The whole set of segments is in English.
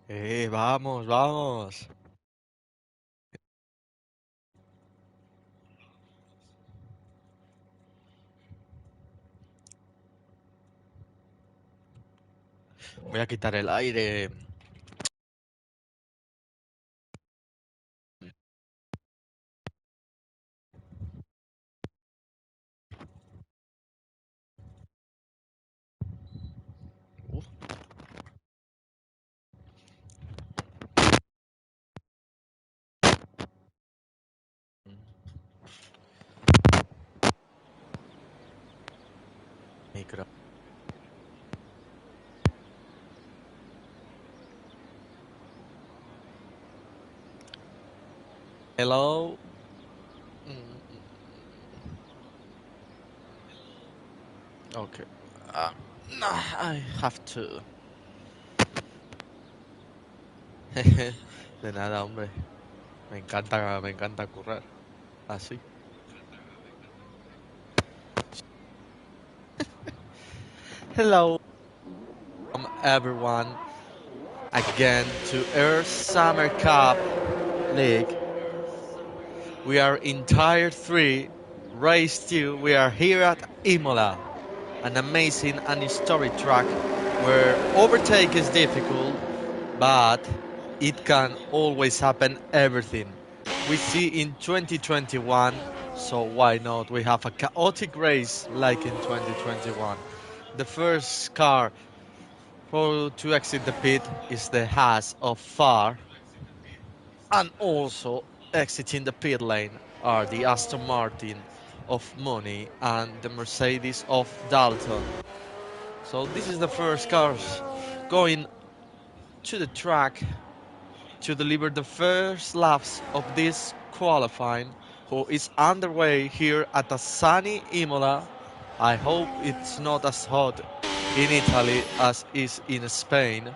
Vamos, vamos. Voy a quitar el aire. Uf. Micro. Hello. Okay. Nah, I have to. De nada, hombre. Me encanta correr. Así. Hello, everyone. Again to ERS Summer Cup League. We are in Tier 3, Race 2. We are here at Imola, an amazing and historic track where overtake is difficult, but it can always happen everything. We see in 2021, so why not? We have a chaotic race like in 2021. The first car to exit the pit is the Haas of Far, and also exiting the pit lane are the Aston Martin of Money and the Mercedes of Dalton. So this is the first cars going to the track to deliver the first laps of this qualifying, who is underway here at a sunny Imola. I hope it's not as hot in Italy as is in Spain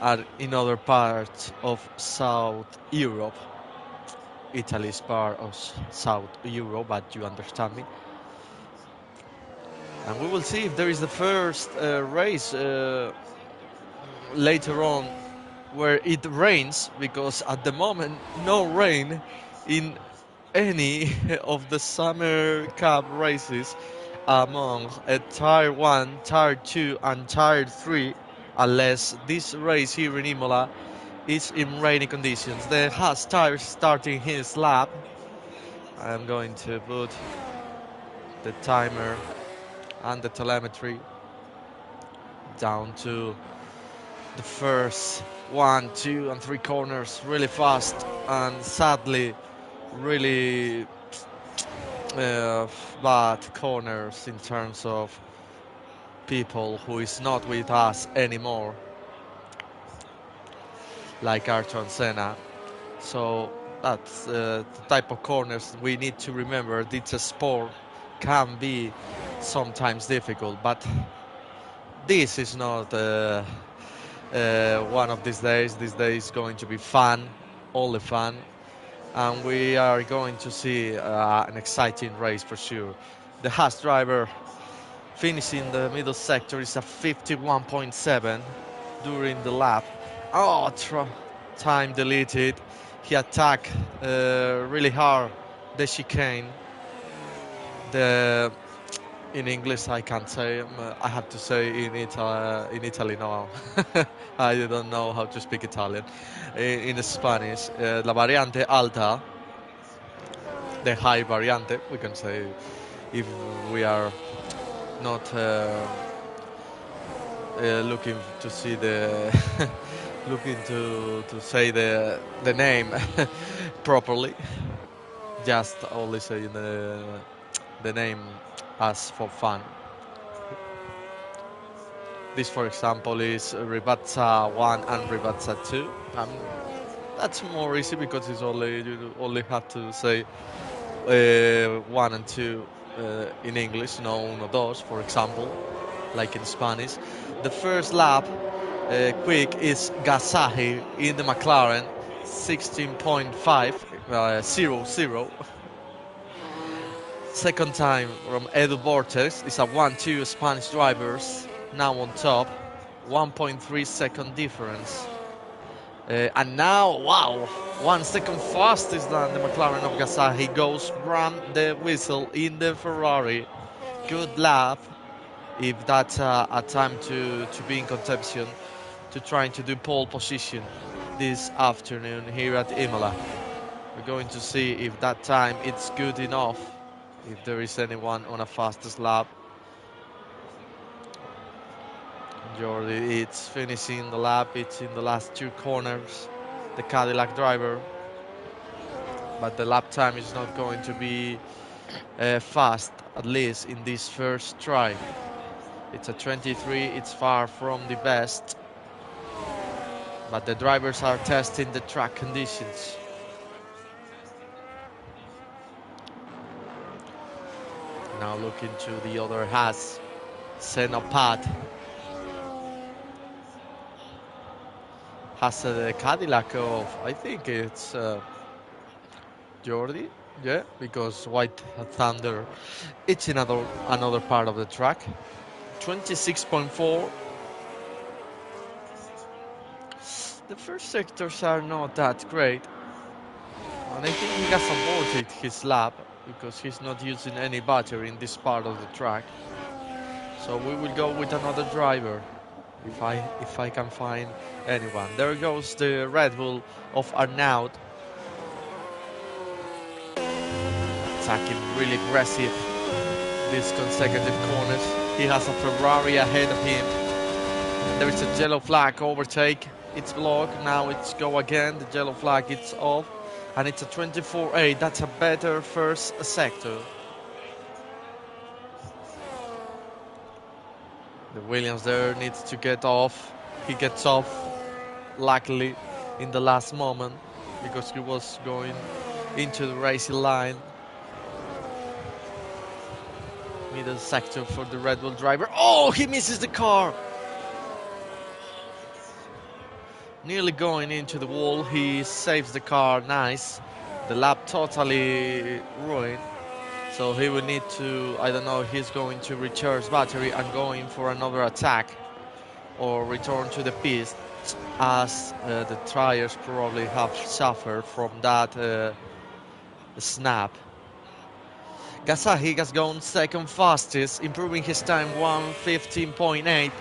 and in other parts of South Europe. Italy is part of South Europe, but you understand me. And we will see if there is the first race later on where it rains, because at the moment no rain in any of the Summer Cup races among Tier 1, Tier 2 and Tier 3, unless this race here in Imola is in rainy conditions. The Haas tire starting his lap. I'm going to put the timer and the telemetry down to the first 1, 2 and 3 corners really fast, and sadly really bad corners in terms of people who is not with us anymore, like Arthur and Senna. So that's the type of corners we need to remember. It's a sport, can be sometimes difficult, but this is not one of these days. This day is going to be fun, only fun, and we are going to see an exciting race for sure. The Haas driver finishing the middle sector is a 51.7 during the lap. Oh, time deleted. He attacked really hard the chicane. The in English I can't say. I have to say in Italy now. I don't know how to speak Italian. In Spanish, la variante alta, the high variante, we can say, if we are not looking to see the looking to say the name properly, just only saying the name as for fun. This, for example, is Ribazza 1 and Ribazza 2. That's more easy because it's you only have to say 1 and 2 in English, no uno dos, for example, like in Spanish. The first lap quick is Gasahi in the McLaren, 16.5, 0. Second time from Edu Bortes is a 1-2 Spanish drivers, now on top, 1.3 second difference. And now, wow, 1 second fastest than the McLaren of Gasly. He goes ram the whistle in the Ferrari. Good lap, if that's a time to be in contention, to trying to do pole position this afternoon here at Imola. We're going to see if that time it's good enough, if there is anyone on a fastest lap. Jordi, it's finishing the lap, it's in the last 2 corners, the Cadillac driver. But the lap time is not going to be fast, at least in this first try. It's a 23, it's far from the best. But the drivers are testing the track conditions. Now looking to the other Haas, Senna Pat. Has the Cadillac of, I think it's Jordi, yeah, because White Thunder, it's another part of the track. 26.4. The first sectors are not that great. And I think he has aborted his lap because he's not using any battery in this part of the track. So we will go with another driver if I can find anyone. There goes the Red Bull of Arnaud. Attacking really aggressive these consecutive corners. He has a Ferrari ahead of him. There is a yellow flag overtake. It's blocked. Now it's go again. The yellow flag is off. And it's a 24.8. That's a better first sector. The Williams there needs to get off. He gets off, luckily, in the last moment, because he was going into the racing line. Middle sector for the Red Bull driver. Oh, he misses the car! Nearly going into the wall. He saves the car. Nice. The lap totally ruined. So he will need to, I don't know, he's going to recharge battery and going for another attack or return to the pit, as the tires probably have suffered from that snap. Gasly has gone second fastest, improving his time 1:15.8.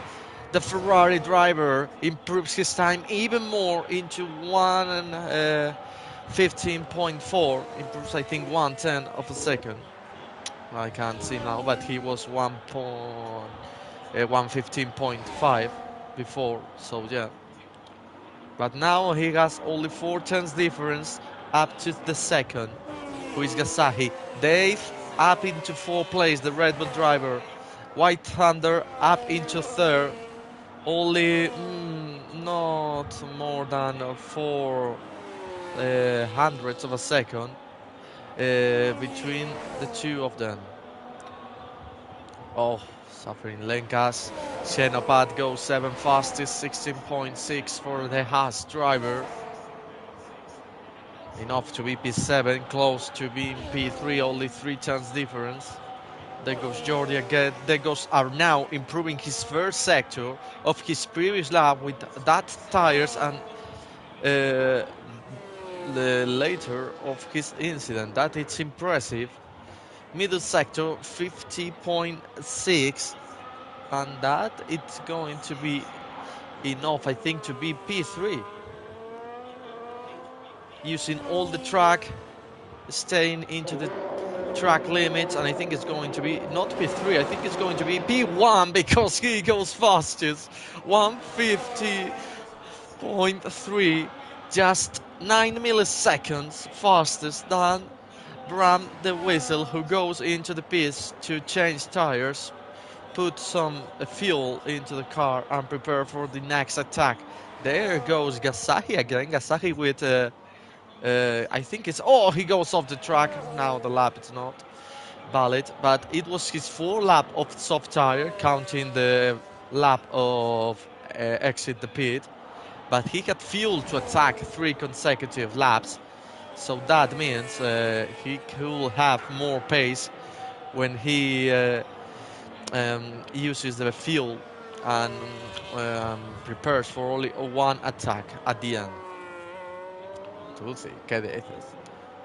The Ferrari driver improves his time even more into 1:15.4. Improves, I think, 1/10 of a second. I can't see now, but he was 1:15.5 before, so yeah. But now he has only 4/10 difference up to the second, who is Gasly. Dave up into 4th place, the Red Bull driver. White Thunder up into 3rd, only not more than 4 hundredths of a second between the two of them. Oh, suffering Lenkas. Shenopat goes 7 fastest, 16.6 for the Haas driver. Enough to be P7, close to being P3, only 3 tenths difference. There goes Jordi again. There goes Arnaud, improving his first sector of his previous lap with that tires and the later of his incident. That it's impressive. Middle sector 50.6, and that it's going to be enough, I think, to be P3. Using all the track, staying into the track limits, and I think it's going to be not P3, I think it's going to be P1 because he goes fastest. 1:50.3, just 9 milliseconds fastest than Bram the Whistle, who goes into the pits to change tires, put some fuel into the car and prepare for the next attack. There goes Gasly again. Gasly with I think it's, oh, he goes off the track. Now the lap is not valid, but it was his 4th lap of soft tire, counting the lap of exit the pit. But he had fuel to attack 3 consecutive laps, so that means he could have more pace when he uses the fuel and prepares for only one attack at the end. Tusi, ¿qué dices?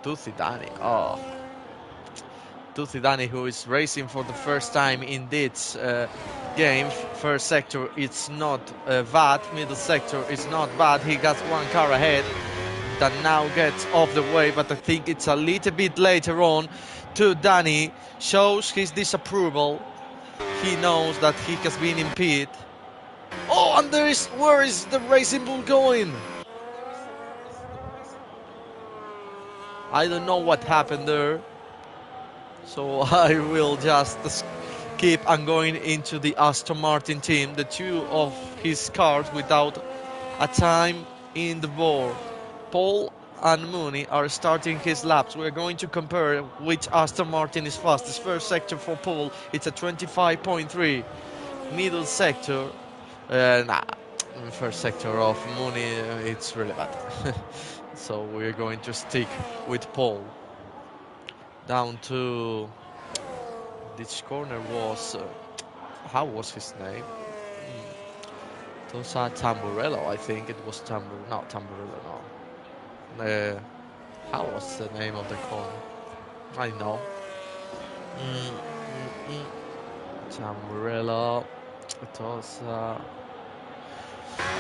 Tusi Dani, oh. Tusi Dani, who is racing for the first time in this game. First sector, it's not bad. Middle sector is not bad. He got one car ahead that now gets off the way, but I think it's a little bit later on to Danny. Shows his disapproval. He knows that he has been impeded. Oh, and where is the Racing Bull going? I don't know what happened there. So I will just keep on going into the Aston Martin team. The two of his cars without a time in the board. Paul and Mooney are starting his laps. We're going to compare which Aston Martin is fastest. First sector for Paul, it's a 25.3. Middle sector, first sector of Mooney, it's really bad. So we're going to stick with Paul. Down to this corner was, how was his name? Tosa Tamburello, I think it was not Tamburello, no. How was the name of the corner? I know. Tamburello, Tosa.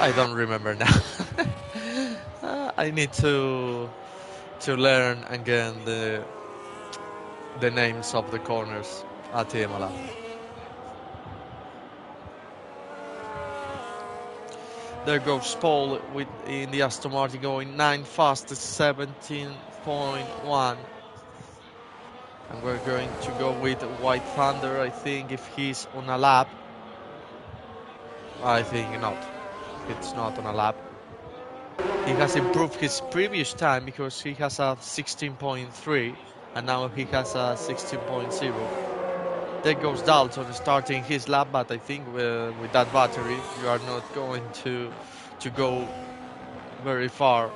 I don't remember now. I need to learn again the names of the corners at Imola. There goes Paul in the Aston Martin going 9 fastest, 17.1. And we're going to go with White Thunder, I think, if he's on a lap. I think not. It's not on a lap. He has improved his previous time because he has a 16.3 and now he has a 16.0. There goes Dalton starting his lap, but I think with that battery you are not going to go very far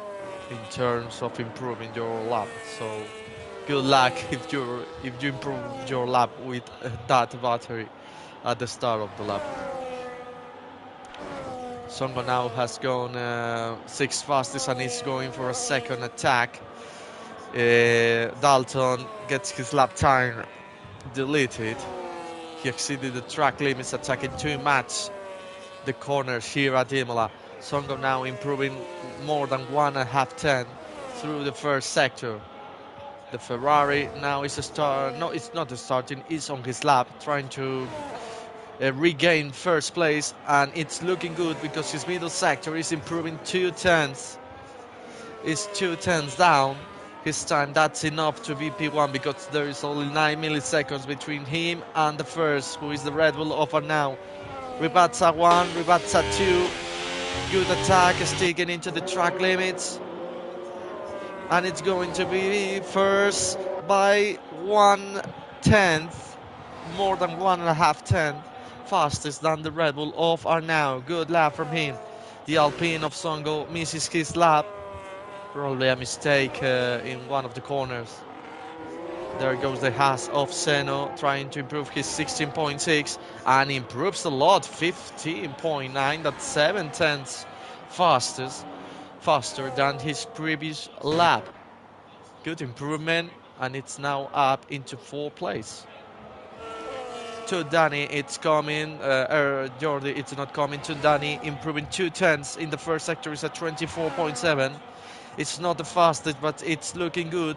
in terms of improving your lap. So good luck if you improve your lap with that battery at the start of the lap. Songo now has gone 6 fastest and is going for a second attack. Dalton gets his lap time deleted. He exceeded the track limits, attacking too much the corners here at Imola. Songo now improving more than 1.5 tenths through the first sector. The Ferrari now is it's not starting, it's on his lap, trying to regain first place, and it's looking good because his middle sector is improving 2 tenths. It's 2 tenths down. His time, that's enough to be P1 because there is only 9 milliseconds between him and the first, who is the Red Bull of now. Ribazza 1, Ribazza 2. Good attack, sticking into the track limits. And it's going to be first by 1 tenth, more than 1.5 tenths fastest than the Red Bull of Arnau. Good lap from him. The Alpine of Songo misses his lap. Probably a mistake in one of the corners. There goes the Haas of Seno, trying to improve his 16.6 and improves a lot, 15.9. That's 7 tenths faster than his previous lap. Good improvement, and it's now up into 4th place. To Danny, it's coming. Jordi, it's not coming to Danny, improving 2 tenths in the first sector. Is at 24.7. It's not the fastest, but it's looking good.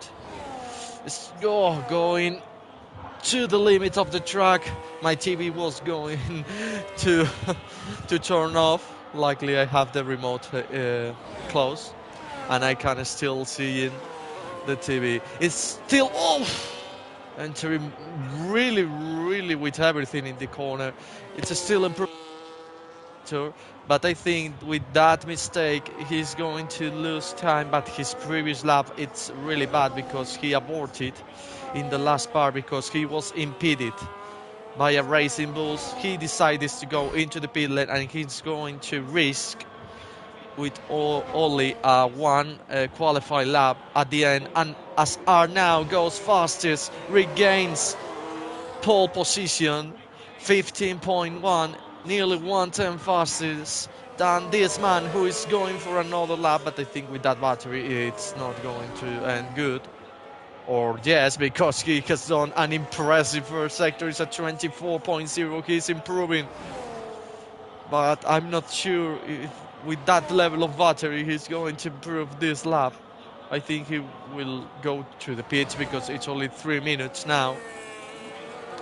It's going to the limit of the track. My TV was going to turn off. Luckily, I have the remote close, and I can still see in the TV. It's still off. Entering really with everything in the corner. It's still improvement, but I think with that mistake he's going to lose time. But his previous lap, it's really bad because he aborted in the last part because he was impeded by a Racing Bulls. He decided to go into the pit lane and he's going to risk with only one qualified lap at the end, and as Arnau goes fastest, regains pole position, 15.1, nearly 1 tenth fastest than this man who is going for another lap, but I think with that battery it's not going to end good. Or yes, because he has done an impressive first sector. It's at 24.0. He's improving, but I'm not sure if with that level of battery he's going to improve this lap. I think he will go to the pits because it's only 3 minutes now,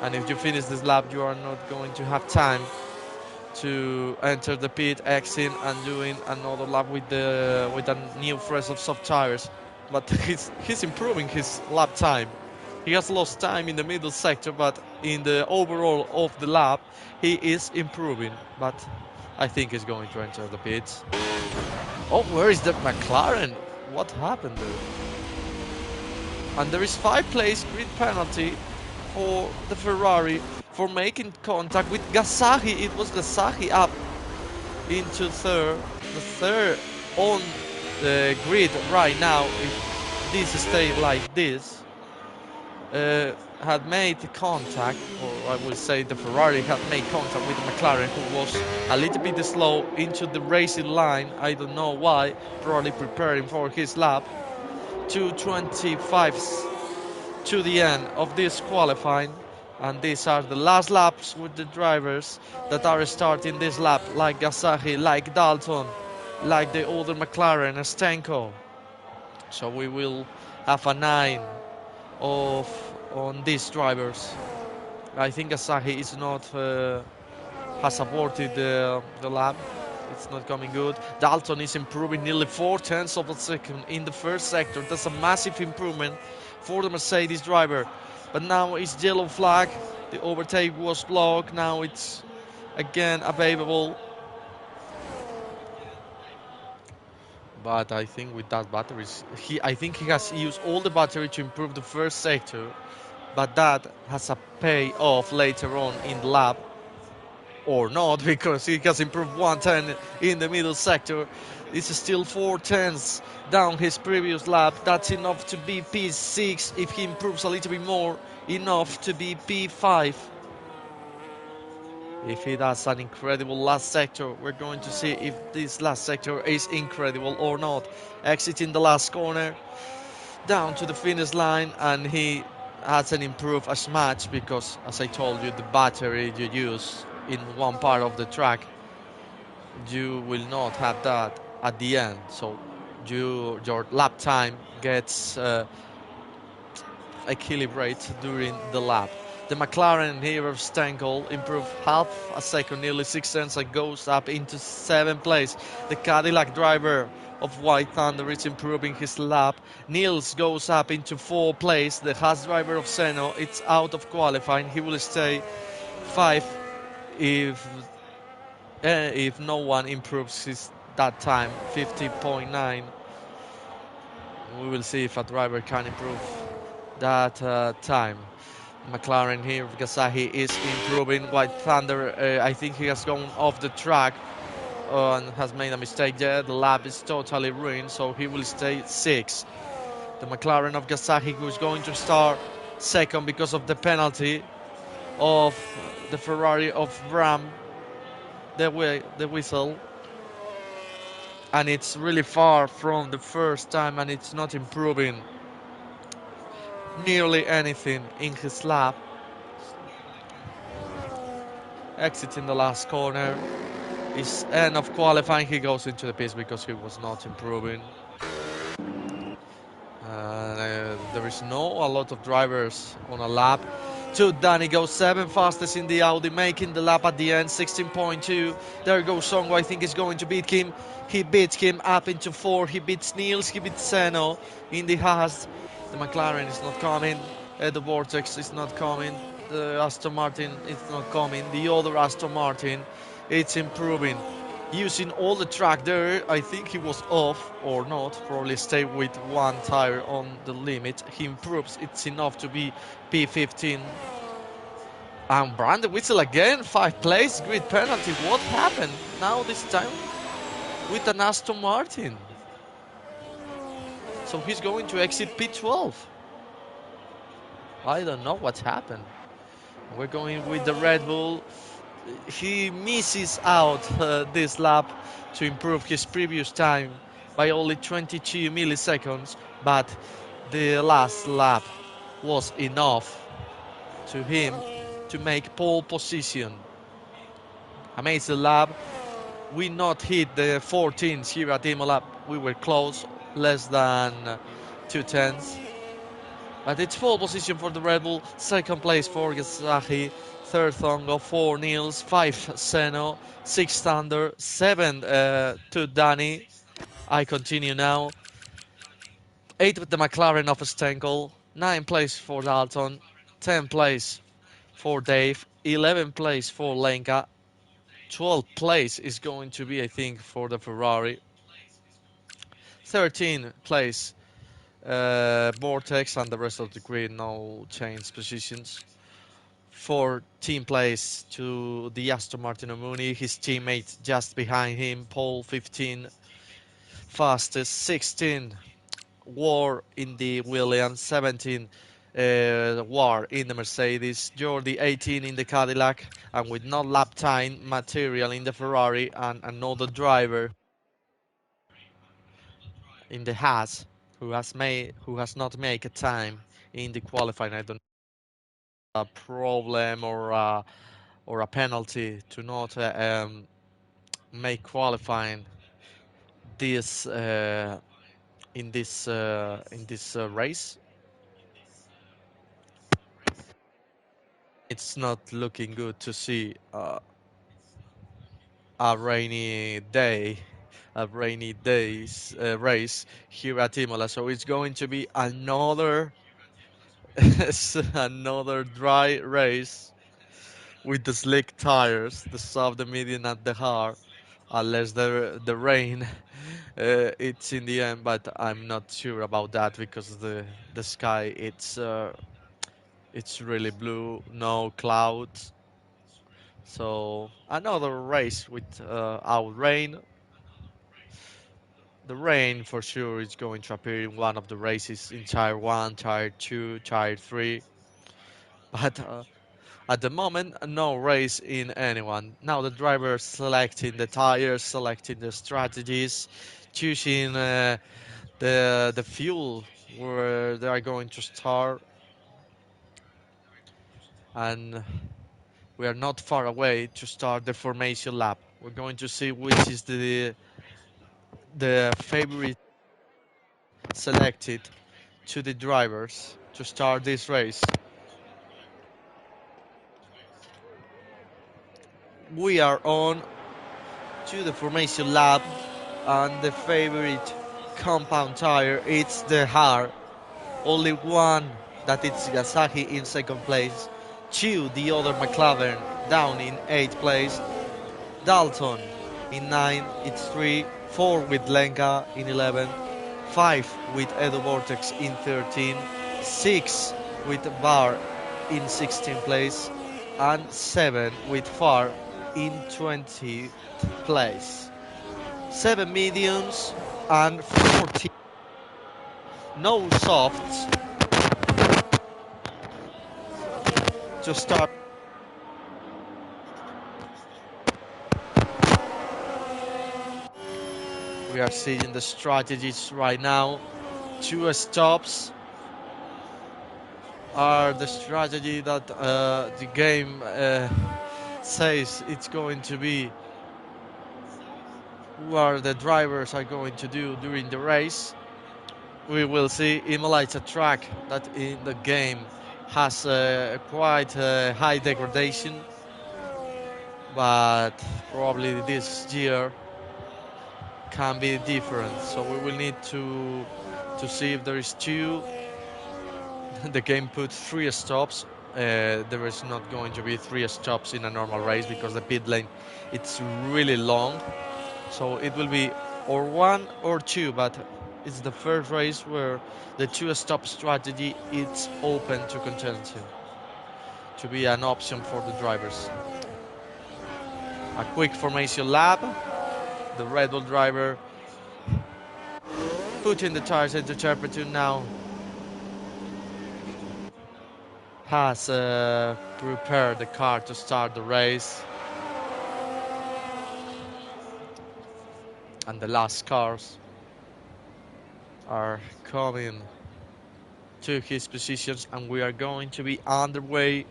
and if you finish this lap you are not going to have time to enter the pit, exit, and doing another lap with a new fresh of soft tires. But he's improving his lap time. He has lost time in the middle sector, but in the overall of the lap, he is improving. But I think he's going to enter the pits. Oh, where is the McLaren? What happened there? And there is 5 place grid penalty for the Ferrari for making contact with Gasagi. It was Gasagi up into third. The third on the grid right now, if this stayed like this, had made contact, or I would say the Ferrari had made contact with the McLaren, who was a little bit slow into the racing line. I don't know why, probably preparing for his lap. 2:25 to the end of this qualifying, and these are the last laps with the drivers that are starting this lap, like Gasagi, like Dalton, like the older McLaren, Stenko. So we will have a 9 on these drivers. I think Gasagi is not has aborted the lap. It's not coming good. Dalton is improving nearly 4/10 of a second in the first sector. That's a massive improvement for the Mercedes driver. But now it's yellow flag. The overtake was blocked. Now it's again available. But I think with that battery, I think he has used all the battery to improve the first sector. But that has a payoff later on in the lap. Or not, because he has improved 110 in the middle sector. It's still 4/10 down his previous lap. That's enough to be P6 if he improves a little bit more. Enough to be P5. If he does an incredible last sector, we're going to see if this last sector is incredible or not. Exiting the last corner, down to the finish line, and he hasn't improved as much because, as I told you, the battery you use in one part of the track, you will not have that at the end. So your lap time gets equilibrated during the lap. The McLaren here of Stenkel improved half a second, nearly 6 tenths, and goes up into 7th place. The Cadillac driver of White Thunder is improving his lap. Niels goes up into 4th place. The Haas driver of Seno, it's out of qualifying. He will stay 5 if no one improves that time, 50.9. We will see if a driver can improve that time. McLaren here, Gasagi is improving. White Thunder, I think he has gone off the track and has made a mistake there. The lap is totally ruined, so he will stay 6. The McLaren of Gasagi, who is going to start 2nd because of the penalty of the Ferrari of Ram, the whistle. And it's really far from the first time, and it's not improving nearly anything in his lap. Exiting the last corner. Is end of qualifying. He goes into the pits because he was not improving. There is a lot of drivers on a lap. To Danny goes 7th fastest in the Audi, making the lap at the end, 16.2. There goes Songo, I think he's going to beat him. He beats him up into 4. He beats Niels, he beats Seno in the Haas. The McLaren is not coming. The Vortex is not coming. The Aston Martin is not coming. The other Aston Martin, it's improving. Using all the track there, I think he was off or not. Probably stay with one tire on the limit. He improves. It's enough to be P15. And Brandon Whistle again, 5th place, grid penalty. What happened? Now this time with an Aston Martin. So he's going to exit P12. I don't know what happened. We're going with the Red Bull. he misses out this lap to improve his previous time by only 22 milliseconds, but the last lap was enough to him to make pole position. Amazing lap. We not hit the 14s here at Imola. We were close, less than 2 tenths. But it's pole position for the Red Bull. Second place for Gasaki. Third Thongo, 4 Niels, 5 Seno, 6 Thunder, 7 to Danny. I continue now. 8 with the McLaren of Stenkel. 9 place for Dalton. 10 place for Dave. 11 place for Lenka. 12 place is going to be, I think, for the Ferrari. 13 place Vortex, and the rest of the grid, no change positions. 14 place to the Aston Martin Omuni, his teammate just behind him, Paul 15 fastest, 16 War in the Williams, 17 War in the Mercedes, Jordi 18 in the Cadillac, and with no lap time material in the Ferrari, and another driver in the Haas who has not made a time in the qualifying. I don't know, a problem or a penalty to not make qualifying this in this race. It's not looking good to see a rainy day, a rainy days race here at Imola. So it's going to be another another dry race with the slick tires, the soft, the medium, and the hard. Unless the rain it's in the end, but I'm not sure about that because the sky it's really blue, no clouds. So another race with our rain. The rain for sure is going to appear in one of the races in Tire 1, Tire 2, Tire 3. But at the moment, no race in anyone. Now the driver selecting the tires, selecting the strategies, choosing the fuel where they are going to start, and we are not far away to start the formation lap. We're going to see which is the favorite selected to the drivers to start this race. We are on to the formation lap, and the favorite compound tire it's the hard. Only one that it's Gasaki in second place. Two, the other McLaren down in 8th place. Dalton in 9, it's 3. 4 with Lenka in 11. 5 with Edo Vortex in 13. 6 with Bar in 16th place. And 7 with Far in 20th place. 7 mediums and 14 no softs to start. We are seeing the strategies right now. 2 stops are the strategy that the game says it's going to be, what the drivers are going to do during the race. We will see. Imola, it's a track that in the game has quite high degradation, but probably this year can be different. So we will need to see if there is 2. The game put 3 stops. There is not going to be 3 stops in a normal race because the pit lane it's really long. So it will be or 1 or 2, but it's the first race where the 2 stop strategy is open to contention, to be an option for the drivers. A quick formation lap. The Red Bull driver putting the tires into temperature now. Has prepared the car to start the race. And the last cars are coming to his positions, and we are going to be underway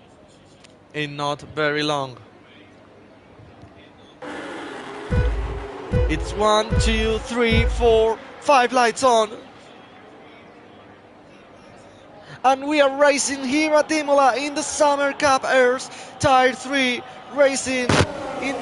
in not very long. It's 1, 2, 3, 4, 5 lights on. And we are racing here at Imola in the Summer Cup ERS Tire 3 racing in.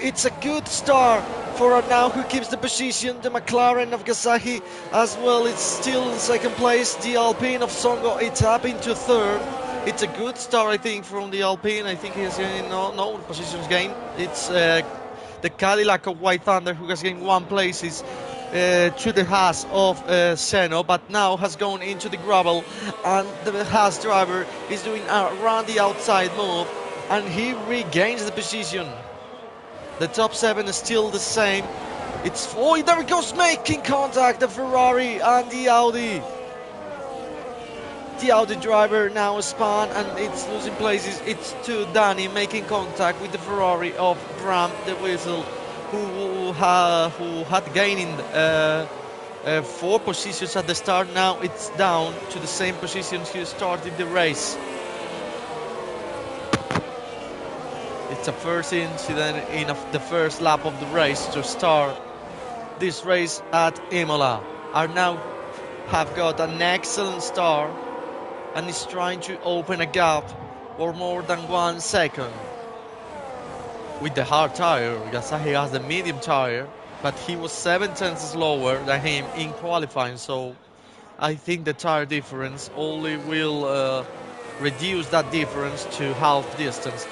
It's a good start for now who keeps the position. The McLaren of Gazahi as well, it's still in second place. The Alpine of Songo, it's up into third. It's a good start, I think, from the Alpine. I think he has gained no positions gained. It's the Cadillac of White Thunder who has gained 1 place to the Haas of Seno, but now has gone into the gravel, and the Haas driver is doing a around the outside move, and he regains the position. The top 7 is still the same. It's there it goes, making contact, the Ferrari and the Audi. The Audi driver now spun and it's losing places. It's to Danny making contact with the Ferrari of Bram the Whistle, who had gaining 4 positions at the start. Now it's down to the same positions he started the race. It's a first incident in the first lap of the race to start this race at Imola. Are now have got an excellent start and is trying to open a gap for more than 1 second. With the hard tire, Yasahi has the medium tire, but he was 7/10 lower than him in qualifying, so I think the tire difference only will reduce that difference to half distance.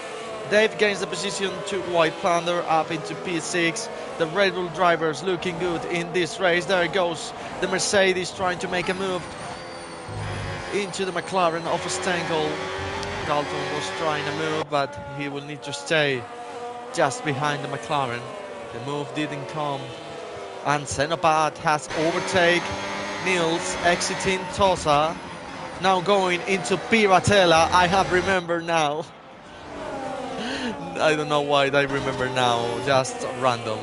Dave gains the position to White Thunder up into P6. The Red Bull drivers looking good in this race. There goes the Mercedes trying to make a move into the McLaren of Stengel. Dalton was trying to move, but he will need to stay just behind the McLaren. The move didn't come, and Senopat has overtake Nils, exiting Tosa. Now going into Piratella. I have remembered now. I don't know why I remember now, just random.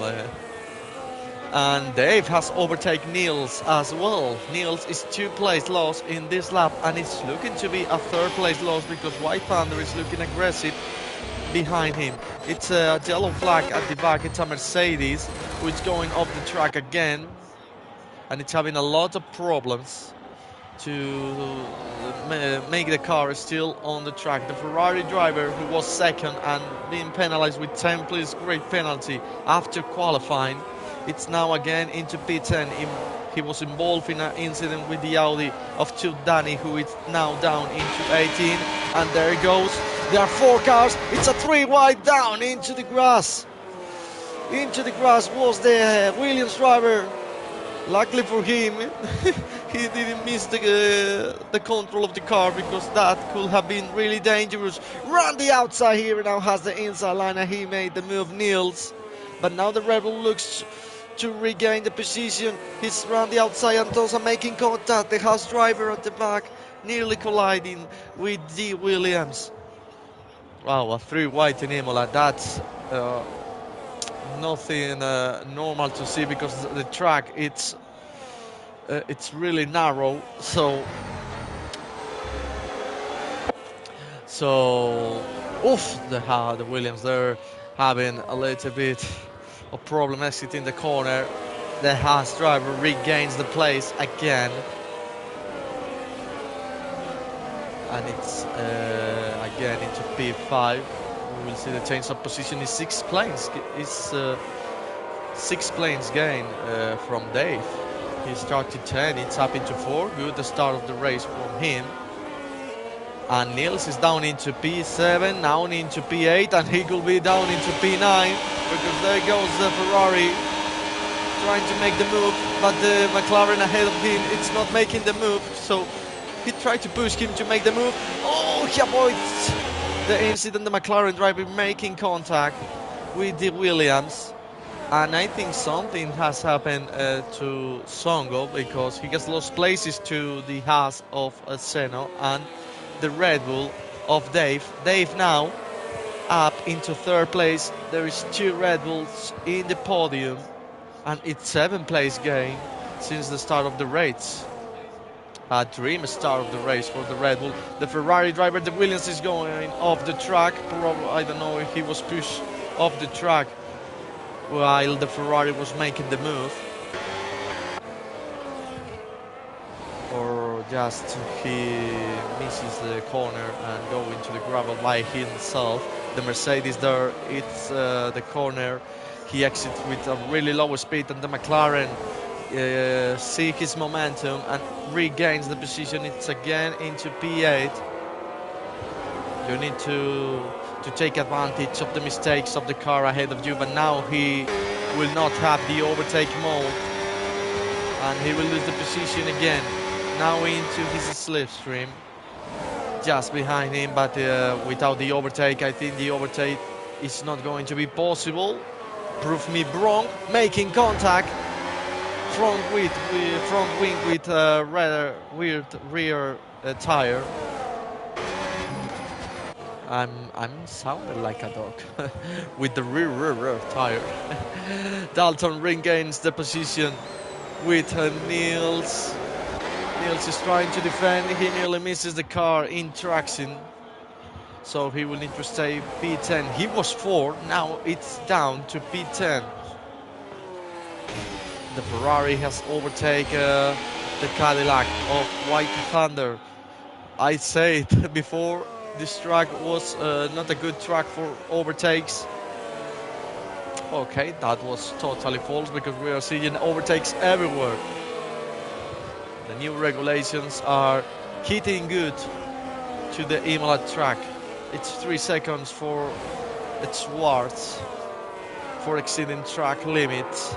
And Dave has overtaken Niels as well. Niels is 2 place loss in this lap, and it's looking to be a 3rd place loss because White Thunder is looking aggressive behind him. It's a yellow flag at the back. It's a Mercedes who is going off the track again, and it's having a lot of problems to make the car still on the track. The Ferrari driver who was 2nd and being penalized with 10 place great penalty after qualifying, it's now again into P10. He was involved in an incident with the Audi of Danny, who is now down into 18, and there it goes. There are 4 cars. It's a 3 wide down into the grass. Into the grass was the Williams driver. Luckily for him, he didn't miss the control of the car, because that could have been really dangerous. Run the outside here, now has the inside line, and he made the move, Niels. But now the Red Bull looks to regain the position. He's around the outside, and those are making contact. The Haas driver at the back nearly colliding with the Williams. Wow, a 3 wide in Imola. That's nothing normal to see, because the track it's really narrow. So the Williams, they're having a little bit of problem exiting the corner. The Haas driver regains the place again, and it's again into P5. We will see the change of position is 6 planes. It's 6 planes gain from Dave. He started 10, it's up into 4. Good, the start of the race from him. And Niels is down into P7, now into P8, and he will be down into P9, because there goes the Ferrari trying to make the move, but the McLaren ahead of him, it's not making the move, so he tried to push him to make the move. Oh, he avoids the incident. The McLaren driver making contact with the Williams, and I think something has happened to Songo, because he has lost places to the Haas of Seno and the Red Bull of Dave. Dave now up into third place. There is 2 Red Bulls in the podium, and it's 7th place gain since the start of the race. A dream start of the race for the Red Bull. The Ferrari driver, the Williams, is going off the track. Probably, I don't know if he was pushed off the track while the Ferrari was making the move, or just he misses the corner and go into the gravel by himself. The Mercedes there, it's the corner. He exits with a really low speed, and the McLaren see his momentum and regains the position. It's again into P8. You need to take advantage of the mistakes of the car ahead of you, but now he will not have the overtake mode, and he will lose the position again. Now into his slipstream, just behind him, but without the overtake. I think the overtake is not going to be possible. Prove me wrong. Making contact. Front wing with rather weird rear tire. I'm sounding like a dog with the rear tire. Dalton regains the position with Niels. Niels is trying to defend. He nearly misses the car in traction, so he will need to stay P10. He was 4, now it's down to P10. The Ferrari has overtaken the Cadillac of White Thunder. I said before, this track was not a good track for overtakes. Okay, that was totally false, because we are seeing overtakes everywhere. The new regulations are hitting good to the Imola track. It's 3 seconds for the Schwartz for exceeding track limits.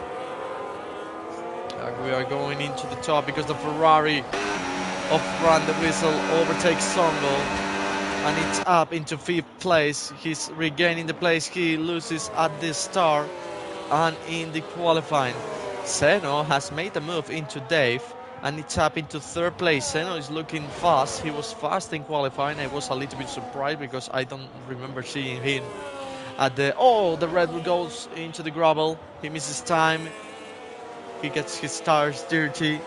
We are going into the top because the Ferrari of Run the Whistle overtakes Songo, and it's up into 5th place. He's regaining the place he loses at the start and in the qualifying. Zeno has made a move into Dave, and it's up into 3rd place. Zeno is looking fast. He was fast in qualifying. I was a little bit surprised because I don't remember seeing him at the... Oh, the Red Bull goes into the gravel. He misses time. He gets his tires dirty.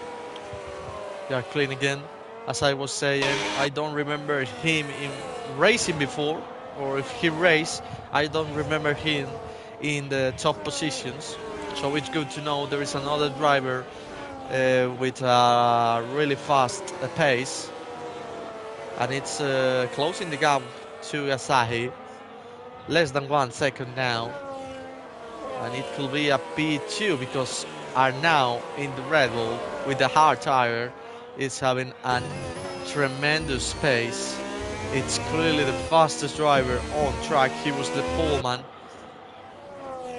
They are clean again. As I was saying, I don't remember him in racing before, or if he raced, I don't remember him in the top positions. So it's good to know there is another driver with a really fast pace, and it's closing the gap to Asahi. Less than 1 second now, and it could be a P2 because Arnau in the Red Bull with the hard tire is having a tremendous pace. It's clearly the fastest driver on track. He was the poleman,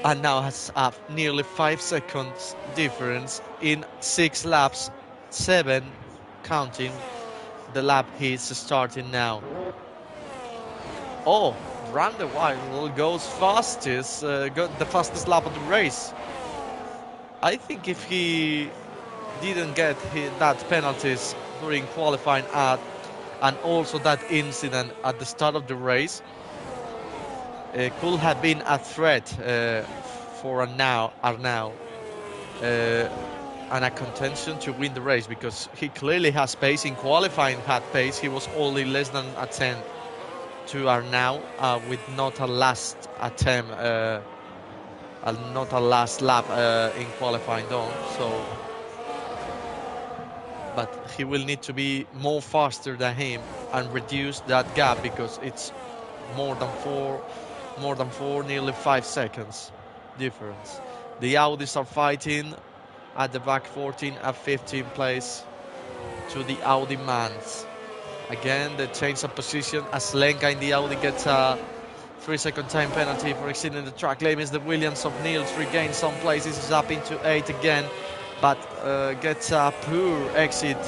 and now has up nearly 5 seconds difference in 6 laps, 7 counting the lap he's starting now. Oh, Run the Wild goes fastest, got the fastest lap of the race. I think if he didn't get that penalties during qualifying and also that incident at the start of the race, it could have been a threat for Arnau and a contention to win the race, because he clearly has pace. In qualifying had pace. He was only less than a 10 to Arnau with not a last attempt, not a last lap in qualifying done. So, but he will need to be more faster than him and reduce that gap, because it's more than four, nearly 5 seconds difference. The Audis are fighting at the back, 14 and 15 place to the Audi Mans. Again, the change of position as Lenka in the Audi gets a 3-second time penalty for exceeding the track limits. The Williams of Niels regains some places, is up into 8 again, but gets a poor exit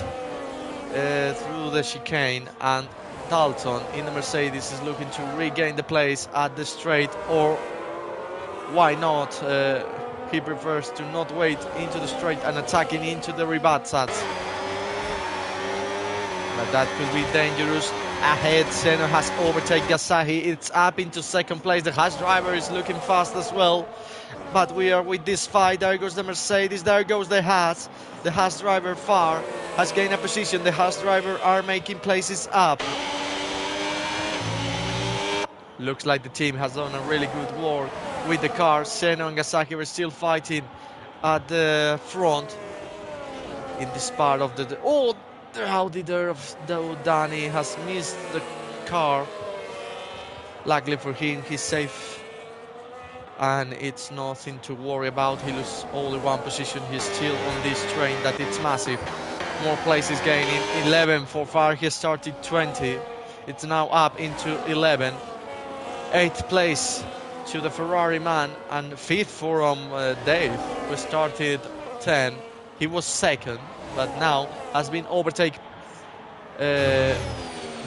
through the chicane, and Dalton in the Mercedes is looking to regain the place at the straight, or why not? He prefers to not wait into the straight and attacking into the Ribazzas. but that could be dangerous. Ahead, Senna has overtaken Gasahi. It's up into second place. The Haas driver is looking fast as well. But we are with this fight. There goes the Mercedes. There goes the Haas. The Haas driver far has gained a position. The Haas driver are making places up. Looks like the team has done a really good work with the car. Senna and Gasaki were still fighting at the front in this part of the... Oh, the Audi there of Danny has missed the car. Luckily for him, he's safe. And it's nothing to worry about. He loses only one position. He's still on this train that it's massive. More places gaining. 11 for far. He started 20. It's now up into 11. 8th place to the Ferrari man, and 5th for Dave, who started 10. He was 2nd, but now has been overtaken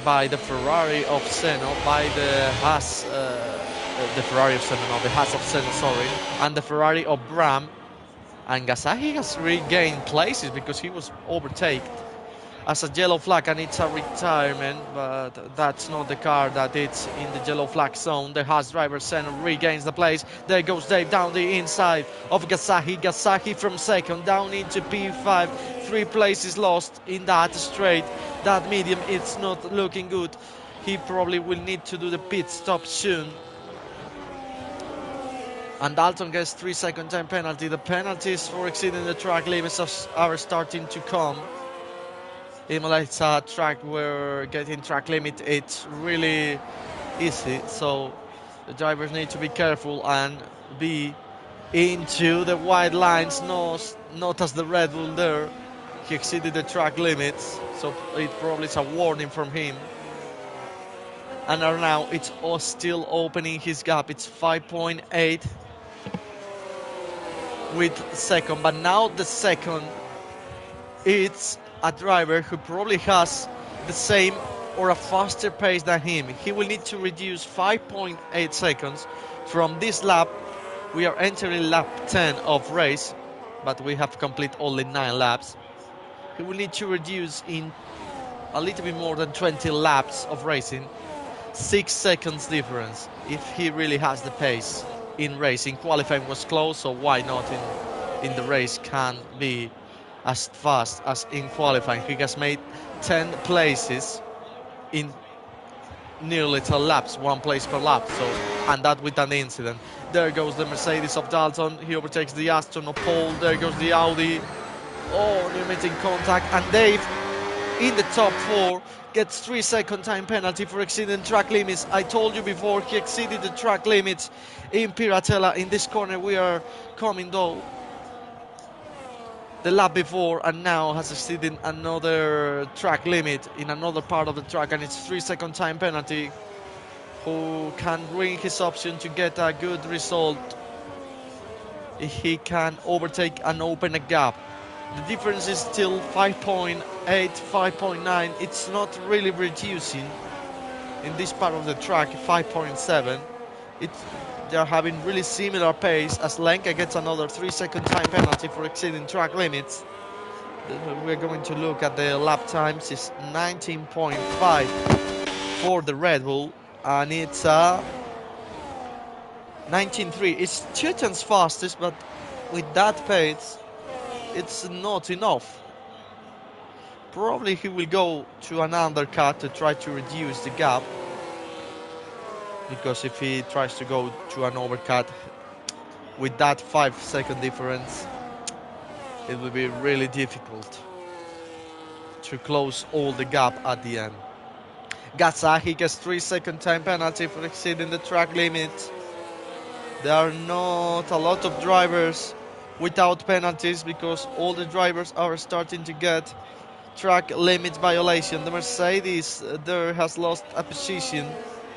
by the Ferrari of Senna, by the Haas, the Ferrari of Senna, no, the Haas of Senna, sorry, and the Ferrari of Bram. And Gasaki has regained places because he was overtaken as a yellow flag, and it's a retirement, but that's not the car that it's in the yellow flag zone. The Haas driver Senna regains the place. There goes Dave down the inside of Gasaki. Gasaki from 2nd down into P5. 3 places lost in that straight. That medium, it's not looking good. He probably will need to do the pit stop soon. And Dalton gets 3-second time penalty. The penalties for exceeding the track limits are starting to come. Imola, it's a track where getting track limit, it's really easy, so the drivers need to be careful and be into the wide lines, not as the Red Bull there. He exceeded the track limits, so it probably is a warning from him. And now it's all still opening his gap. It's 5.8 with 2nd, but now the 2nd, it's a driver who probably has the same or a faster pace than him. He will need to reduce 5.8 seconds from this lap. We are entering lap 10 of race, but we have complete only 9 laps. He will need to reduce in a little bit more than 20 laps of racing. 6 seconds difference if he really has the pace in racing. Qualifying was close, so why not in the race can be as fast as in qualifying. He has made 10 places in nearly 10 laps, 1 place per lap, so, and that with an incident. There goes the Mercedes of Dalton. He overtakes the Aston of Paul. There goes the Audi. Oh, limiting contact, and Dave in the top 4 gets 3-second time penalty for exceeding track limits. I told you before, he exceeded the track limits in Piratella. In this corner we are coming though the lap before, and now has exceeded another track limit in another part of the track, and it's 3-second time penalty. Who can bring his option to get a good result if he can overtake and open a gap. The difference is still 5.8, 5.9. It's not really reducing in this part of the track. 5.7. They're having really similar pace as Lenka gets another 3-second time penalty for exceeding track limits. We're going to look at the lap times. It's 19.5 for the Red Bull, and it's 19.3. It's 2 times fastest, but with that pace, it's not enough. Probably he will go to an undercut to try to reduce the gap, because if he tries to go to an overcut with that 5-second difference, it will be really difficult to close all the gap at the end. Gasaki gets 3-second time penalty for exceeding the track limit. There are not a lot of drivers without penalties because all the drivers are starting to get track limit violation. The Mercedes there has lost a position.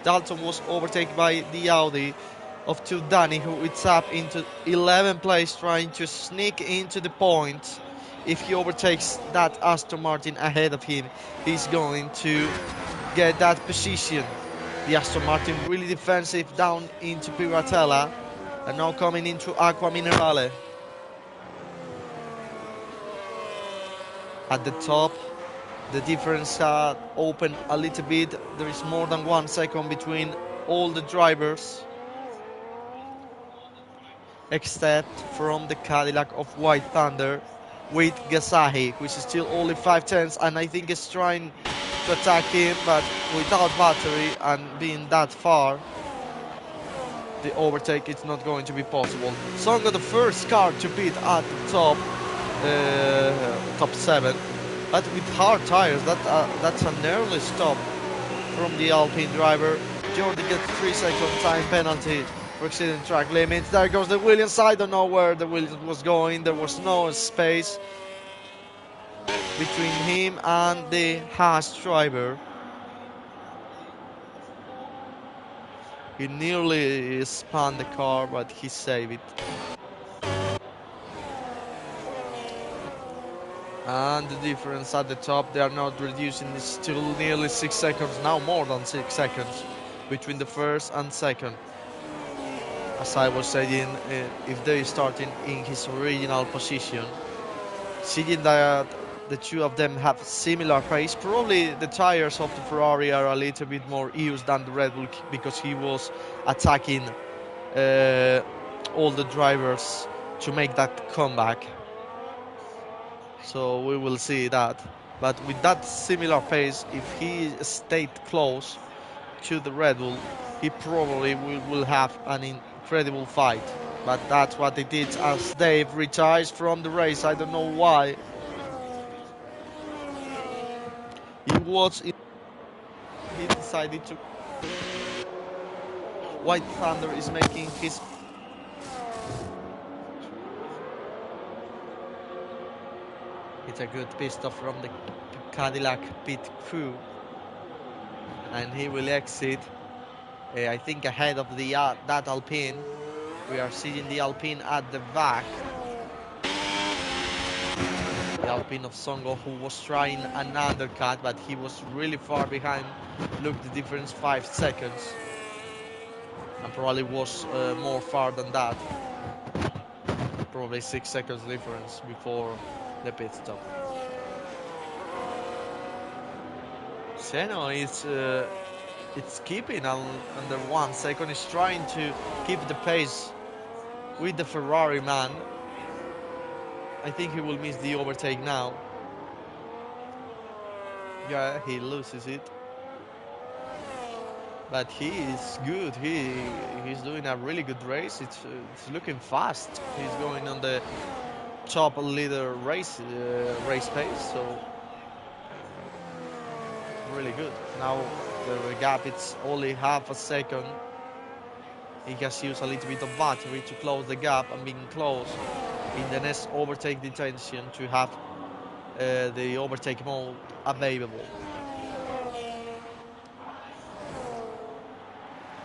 Dalton was overtaken by the Audi of Danny, who is up into 11th place, trying to sneak into the points. If he overtakes that Aston Martin ahead of him, he's going to get that position. The Aston Martin really defensive down into Piratella, and now coming into Acqua Minerale. At the top, The difference had opened a little bit. There is more than 1 second between all the drivers, except from the Cadillac of White Thunder with Gasahi, which is still only 5 tenths, and I think is trying to attack him, but without battery and being that far, the overtake is not going to be possible. Songo, the first car to beat at the top 7, but with hard tires. That's an early stop from the Alpine driver. Jordi gets 3-second time penalty for exceeding track limits. There goes the Williams. I don't know where the Williams was going. There was no space between him and the Haas driver. He nearly spun the car, but he saved it. And the difference at the top, they are not reducing, it's still nearly 6 seconds, now more than 6 seconds between the first and second. As I was saying, if they starting in his original position, seeing that the two of them have similar pace, probably the tires of the Ferrari are a little bit more used than the Red Bull because he was attacking all the drivers to make that comeback. So we will see that. But with that similar pace, if he stayed close to the Red Bull, he probably will have an incredible fight. But that's what it is as Dave retires from the race. I don't know why. He decided to. White Thunder is making his. It's a good pit stop from the Cadillac pit crew. And he will exit, I think, ahead of that Alpine. We are seeing the Alpine at the back. The Alpine of Songo, who was trying an undercut, but he was really far behind. Look, the difference, 5 seconds. And probably was more far than that. Probably 6 seconds difference before the pit stop. Seno is it's keeping under 1 second. He's trying to keep the pace with the Ferrari man. I think he will miss the overtake now. Yeah, he loses it. But he is good. He's doing a really good race. It's looking fast. He's going on the top leader race pace. So really good. Now the gap, it's only half a second. He has used a little bit of battery to close the gap and being close in the next overtake detention to have the overtake mode available.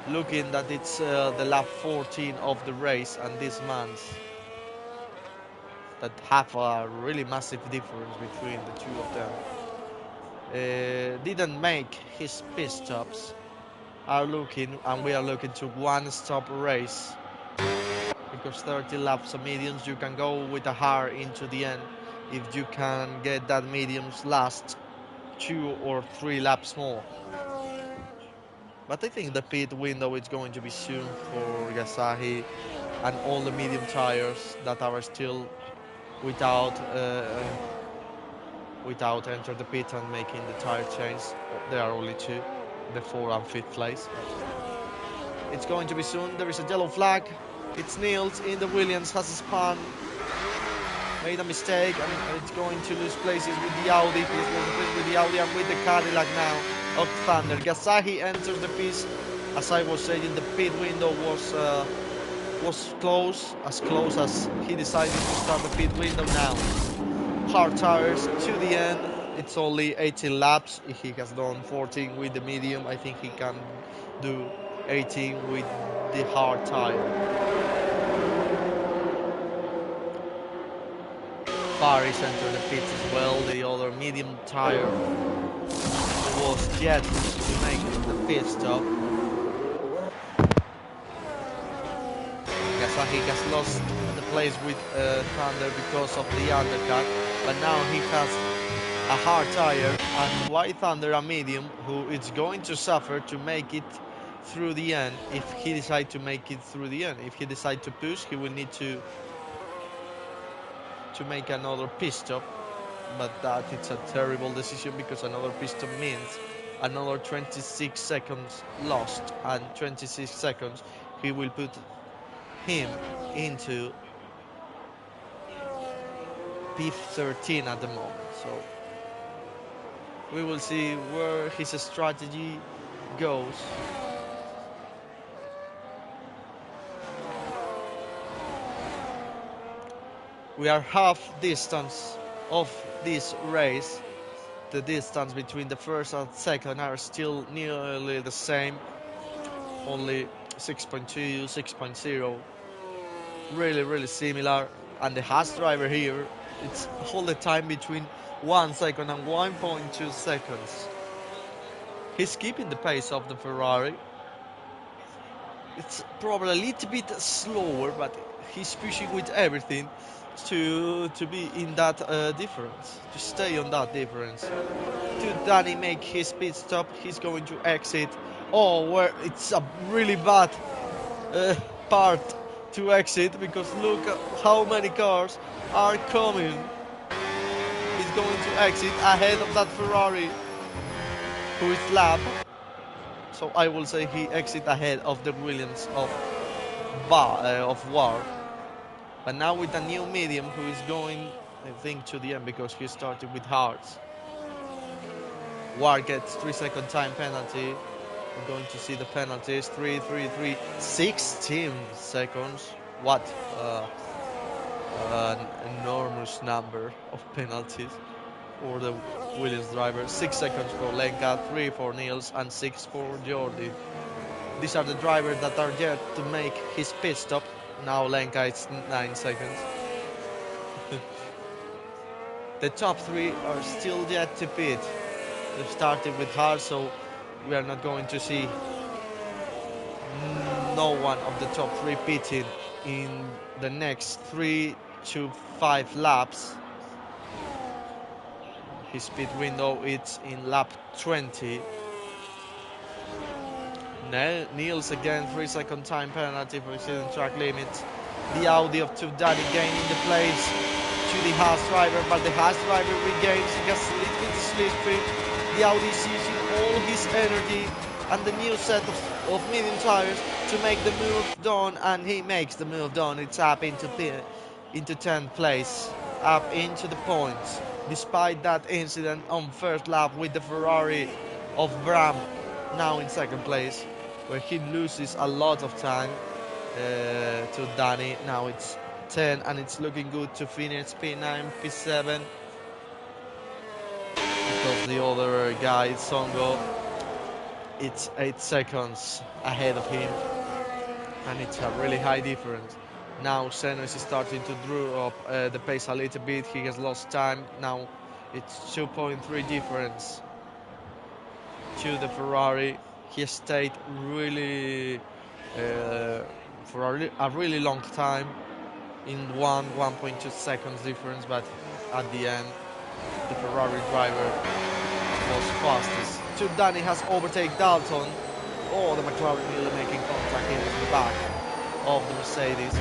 Looking that it's the lap 14 of the race, and this man's that have a really massive difference between the two of them. Didn't make his pit stops. We are looking to one-stop race, because 30 laps of mediums, you can go with a hard into the end if you can get that mediums last 2 or 3 laps more. But I think the pit window is going to be soon for Gasahi and all the medium tires that are still without enter the pit and making the tire change. There are only 2, the 4th and 5th place. It's going to be soon. There is a yellow flag. It's Niels in the Williams, has spun, made a mistake, and it's going to lose places with the Audi. He's going with the Audi and with the Cadillac now of Thunder. Gasahi enters the pit. As I was saying, the pit window was close as he decided to start the pit window now. Hard tires to the end. It's only 18 laps. He has done 14 with the medium. I think he can do 18 with the hard tire. Paris entered the pits as well. The other medium tire was yet to make the pit stop. Gasahi has lost the place with Thunder because of the undercut, but now he has a hard tire, and White Thunder a medium, who is going to suffer to make it through the end if he decides to make it through the end. If he decides to push, he will need to make another pit stop, but that it's a terrible decision because another pit stop means another 26 seconds lost, and 26 seconds he will put him into P13 at the moment. So we will see where his strategy goes. We are half distance of this race. The distance between the first and second are still nearly the same, only 6.2, 6.0, really similar. And the Haas driver here, it's all the time between 1 second and 1.2 seconds. He's keeping the pace of the Ferrari. It's probably a little bit slower, but he's pushing with everything to be in that difference, to stay on that difference. To Danny make his pit stop, he's going to exit. Oh, where it's a really bad part to exit, because look at how many cars are coming. He's going to exit ahead of that Ferrari, who is lap. So I will say he exit ahead of the Williams of War. But now with a new medium who is going, I think, to the end, because he started with hards. War gets 3-second time penalty. We're going to see the penalties. 16 seconds. What an enormous number of penalties for the Williams driver. 6 seconds for Lenka, 3 for Niels, and 6 for Jordi. These are the drivers that are yet to make his pit stop. Now Lenka is 9 seconds. The top 3 are still yet to pit. They've started with hard, so we are not going to see no one of the top 3 pitting in the next 3 to 5 laps. His pit window is in lap 20. Niels again, 3-second time penalty for exceeding track limits. The Audi of Danny gaining the place to the Haas driver, but the Haas driver regains, he gets a little bit slippery. The Audi is using all his energy and the new set of medium tires to make the move done, and he makes the move done. It's up into 10th place, up into the points, despite that incident on first lap with the Ferrari of Bram, now in second place, where he loses a lot of time to Danny. Now it's 10, and it's looking good to finish P9, P7, because the other guy, Songo, it's 8 seconds ahead of him, and it's a really high difference. Now Senna is starting to draw up the pace a little bit. He has lost time. Now it's 2.3 difference to the Ferrari. He stayed really for a really long time in 1.2 seconds difference, but at the end the Ferrari driver was fastest. Danny has overtaken Dalton. Oh, the McLaren nearly making contact in the back of the Mercedes.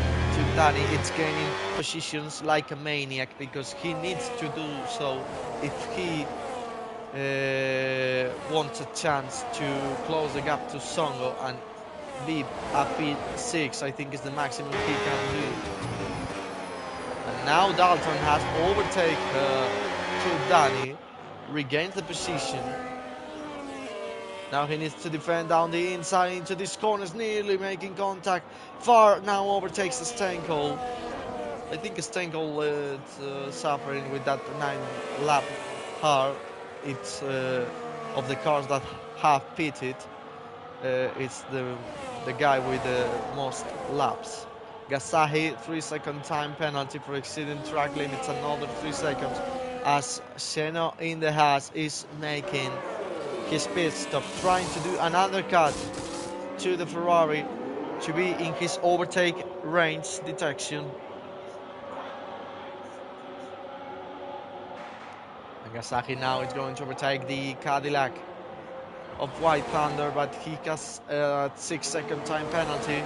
Danny, it's gaining positions like a maniac, because he needs to do so if he wants a chance to close the gap to Songo and be at P6. I think is the maximum he can do. And now Dalton has overtaken Danny, regains the position. Now he needs to defend down the inside into these corners, nearly making contact. Far now overtakes the Stenkel. I think Stenkel is suffering with that 9-lap hard. It's of the cars that have pitted. It's the guy with the most laps. Gasahi, 3-second time penalty for exceeding track limits, another 3 seconds, as Sheno in the Haas is making his pit stop, trying to do another cut to the Ferrari to be in his overtake range detection. And Nagasaki now is going to overtake the Cadillac of White Thunder, but he has a 6-second time penalty.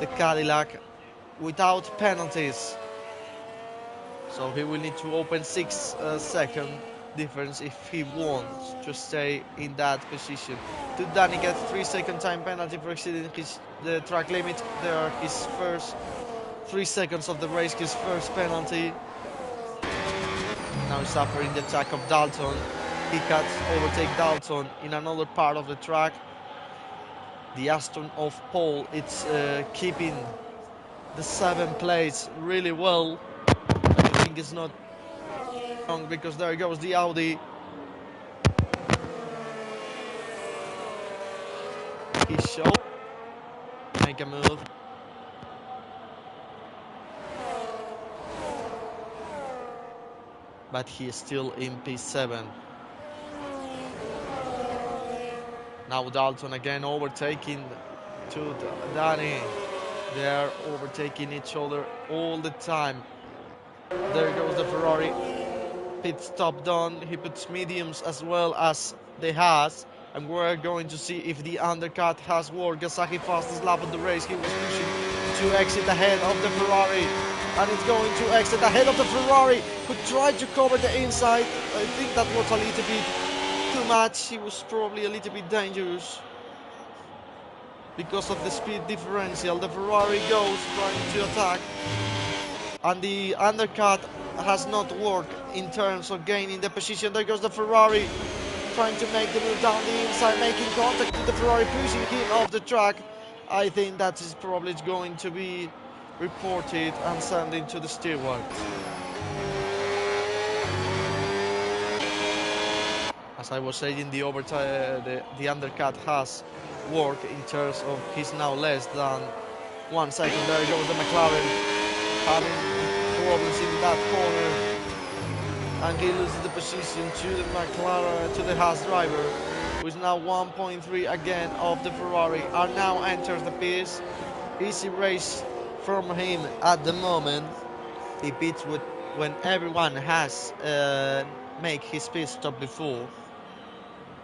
The Cadillac without penalties, so he will need to open 6-second difference if he wants to stay in that position. To Danny gets 3-second time penalty for exceeding the track limit. There are his first 3 seconds of the race, his first penalty. Now he's suffering the attack of Dalton. He can overtake Dalton in another part of the track. The Aston of Paul, it's keeping the 7th place really well. I think it's not wrong because there goes the Audi. He showed make a move. But he is still in P7. Now Dalton again overtaking to Danny. They are overtaking each other all the time. There goes the Ferrari. Pit stop done. He puts mediums as well as the Haas. And we're going to see if the undercut has worked. Gasaki fastest lap of the race. He was pushing to exit ahead of the Ferrari. And it's going to exit ahead of the Ferrari, who tried to cover the inside. I think that was a little bit too much. He was probably a little bit dangerous because of the speed differential. The Ferrari goes trying to attack, and the undercut has not worked in terms of gaining the position. There goes the Ferrari trying to make the move down the inside, making contact with the Ferrari, pushing him off the track. I think that is probably going to be reported and sent into the steward. As I was saying, the undercut has worked in terms of he's now less than 1 second. There goes the McLaren, having problems in that corner, and he loses the position to the McLaren, to the Haas driver, who is now 1.3 again of the Ferrari. And now enters the pits. Easy race from him at the moment. He pits when everyone has make his pit stop before,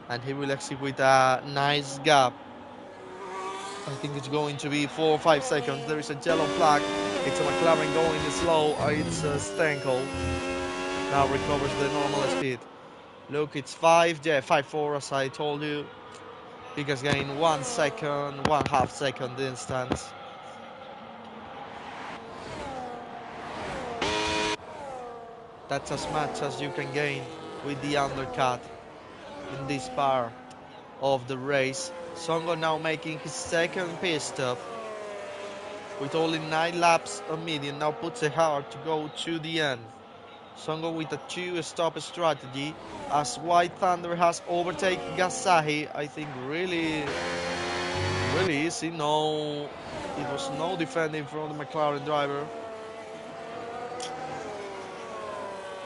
and he will exit with a nice gap. I think it's going to be 4 or 5 seconds. There is a yellow flag. It's a McLaren going slow. It's Stenkel. Now recovers the normal speed. Look, it's 5.4 as I told you. He has gained 1 second, 1/2 second distance. That's as much as you can gain with the undercut in this part of the race. Songo now making his second pit stop with only 9 laps of medium. Now puts it hard to go to the end. Songo with a 2-stop strategy as White Thunder has overtaken Gasahi. I think really easy. No, it was no defending from the McLaren driver,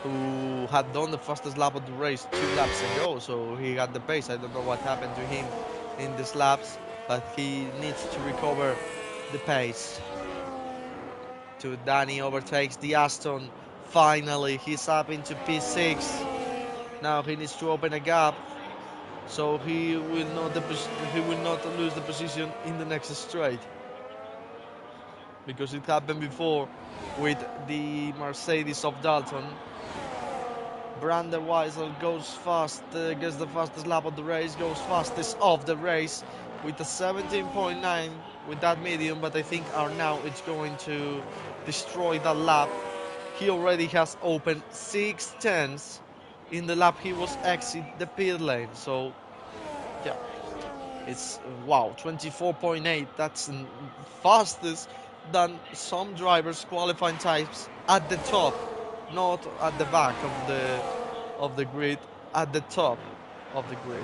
who had done the fastest lap of the race 2 laps ago, so he got the pace. I don't know what happened to him in these laps, but he needs to recover the pace. To Danny overtakes the Aston. Finally, he's up into P6. Now he needs to open a gap, so he will not lose the position in the next straight, because it happened before with the Mercedes of Dalton. Brandon Weisel goes fast, gets the fastest lap of the race, goes fastest of the race with a 17.9 with that medium, but I think now it's going to destroy that lap. He already has opened 6 tenths in the lap he was exit the pit lane, so yeah, it's wow, 24.8. That's fastest than some drivers' qualifying times at the top, not at the back of the grid, at the top of the grid.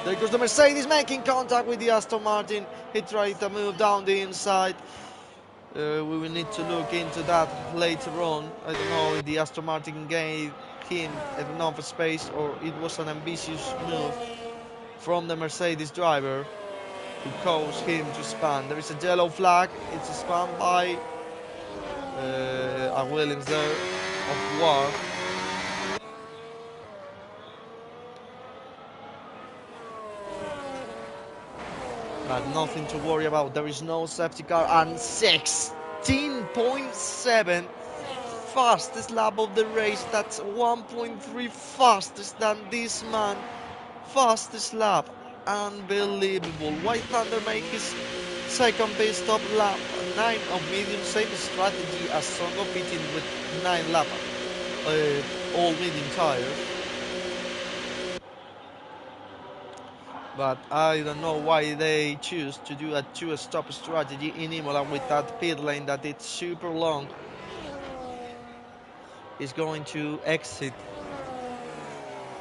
There goes the Mercedes making contact with the Aston Martin. He tried to move down the inside. We will need to look into that later on. I don't know if the Aston Martin gave him enough space or it was an ambitious move from the Mercedes driver who caused him to spun. There is a yellow flag. It's a spun by a Williams there of War. but nothing to worry about. There is no safety car, and 16.7 fastest lap of the race. That's 1.3 fastest than this man. Fastest lap, unbelievable. White Thunder make his second pit stop lap 9 of medium, same strategy as Songo, pitting with 9 lap all medium tires. But I don't know why they choose to do a 2-stop strategy in Imola with that pit lane that it's super long. Is going to exit,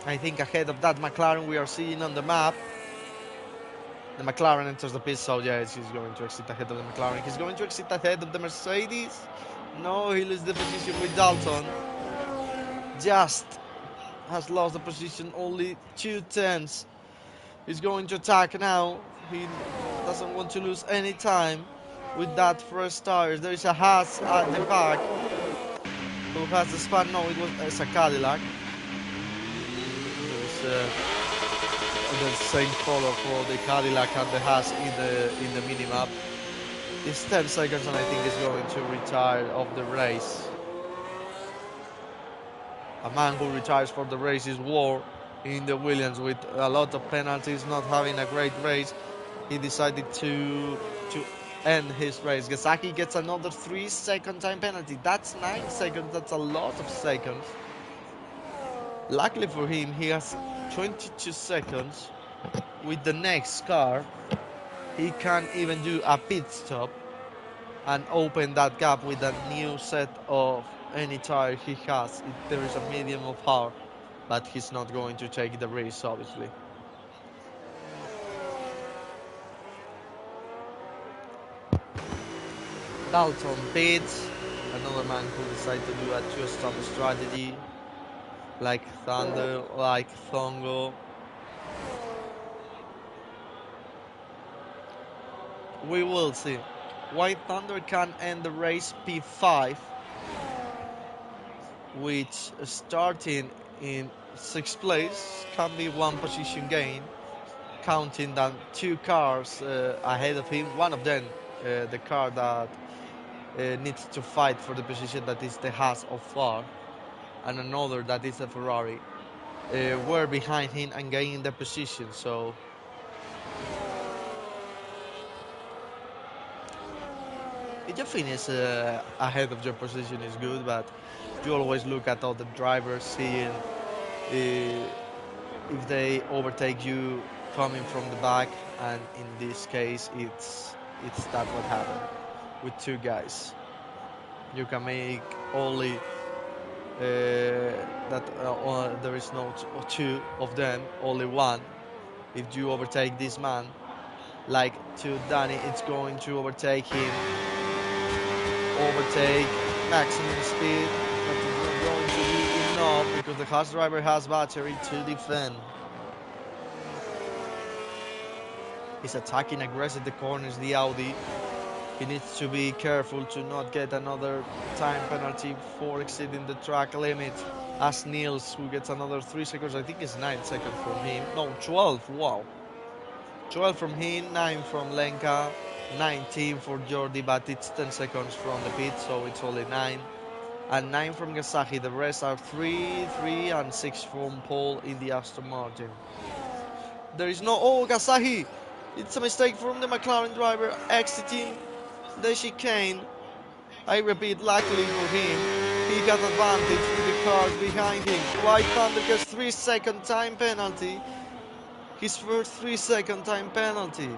I think, ahead of that McLaren we are seeing on the map. The McLaren enters the pit, so yes, he's going to exit ahead of the McLaren. He's going to exit ahead of the Mercedes. No, he loses the position with Dalton. Just has lost the position, only 2 tenths. He's going to attack now. He doesn't want to lose any time with that first tire. There is a Haas at the back. Who has the span? No, it's a Cadillac. There's the same color for the Cadillac and the Haas in the minimap. It's 10 seconds, and I think he's going to retire of the race. A man who retires for the race is War in the Williams with a lot of penalties, not having a great race. He decided to end his race. Gasaki gets another 3-second time penalty. That's 9 seconds. That's a lot of seconds. Luckily for him, he has 22 seconds. With the next car, he can even do a pit stop and open that gap with a new set of any tire he has. There is a medium of hard, but he's not going to take the risk, obviously. Dalton pits, another man who decided to do a 2-stop strategy, like Thunder, like Thongo. We will see. White Thunder can end the race P5, which starting in 6th place can be 1 position gain, counting that 2 cars ahead of him. One of them, the car that needs to fight for the position, that is the Haas of far, and another that is the Ferrari, were behind him and gaining the position. So if you finish ahead of your position is good, but you always look at all the drivers, seeing if they overtake you coming from the back, and in this case it's that what happened with 2 guys. You can make only there is no 2 of them, only 1. If you overtake this man, like to Danny, it's going to overtake him. Overtake, maximum speed, but it's not going to be enough because the Haas driver has battery to defend. He's attacking aggressive the corners, the Audi. He needs to be careful to not get another time penalty for exceeding the track limit. As Niels, who gets another 3 seconds, I think it's 9 seconds from him. No, 12, wow. 12 from him, 9 from Lenka, 19 for Jordi, but it's 10 seconds from the pit, so it's only 9. And 9 from Gasaki. The rest are 3, 3, and 6 from Paul in the Aston Martin. There is no... Oh, Gasaki! It's a mistake from the McLaren driver exiting the chicane. I repeat, luckily for him, he got advantage with the cars behind him. White Thunder gets 3-second time penalty. His first 3-second time penalty.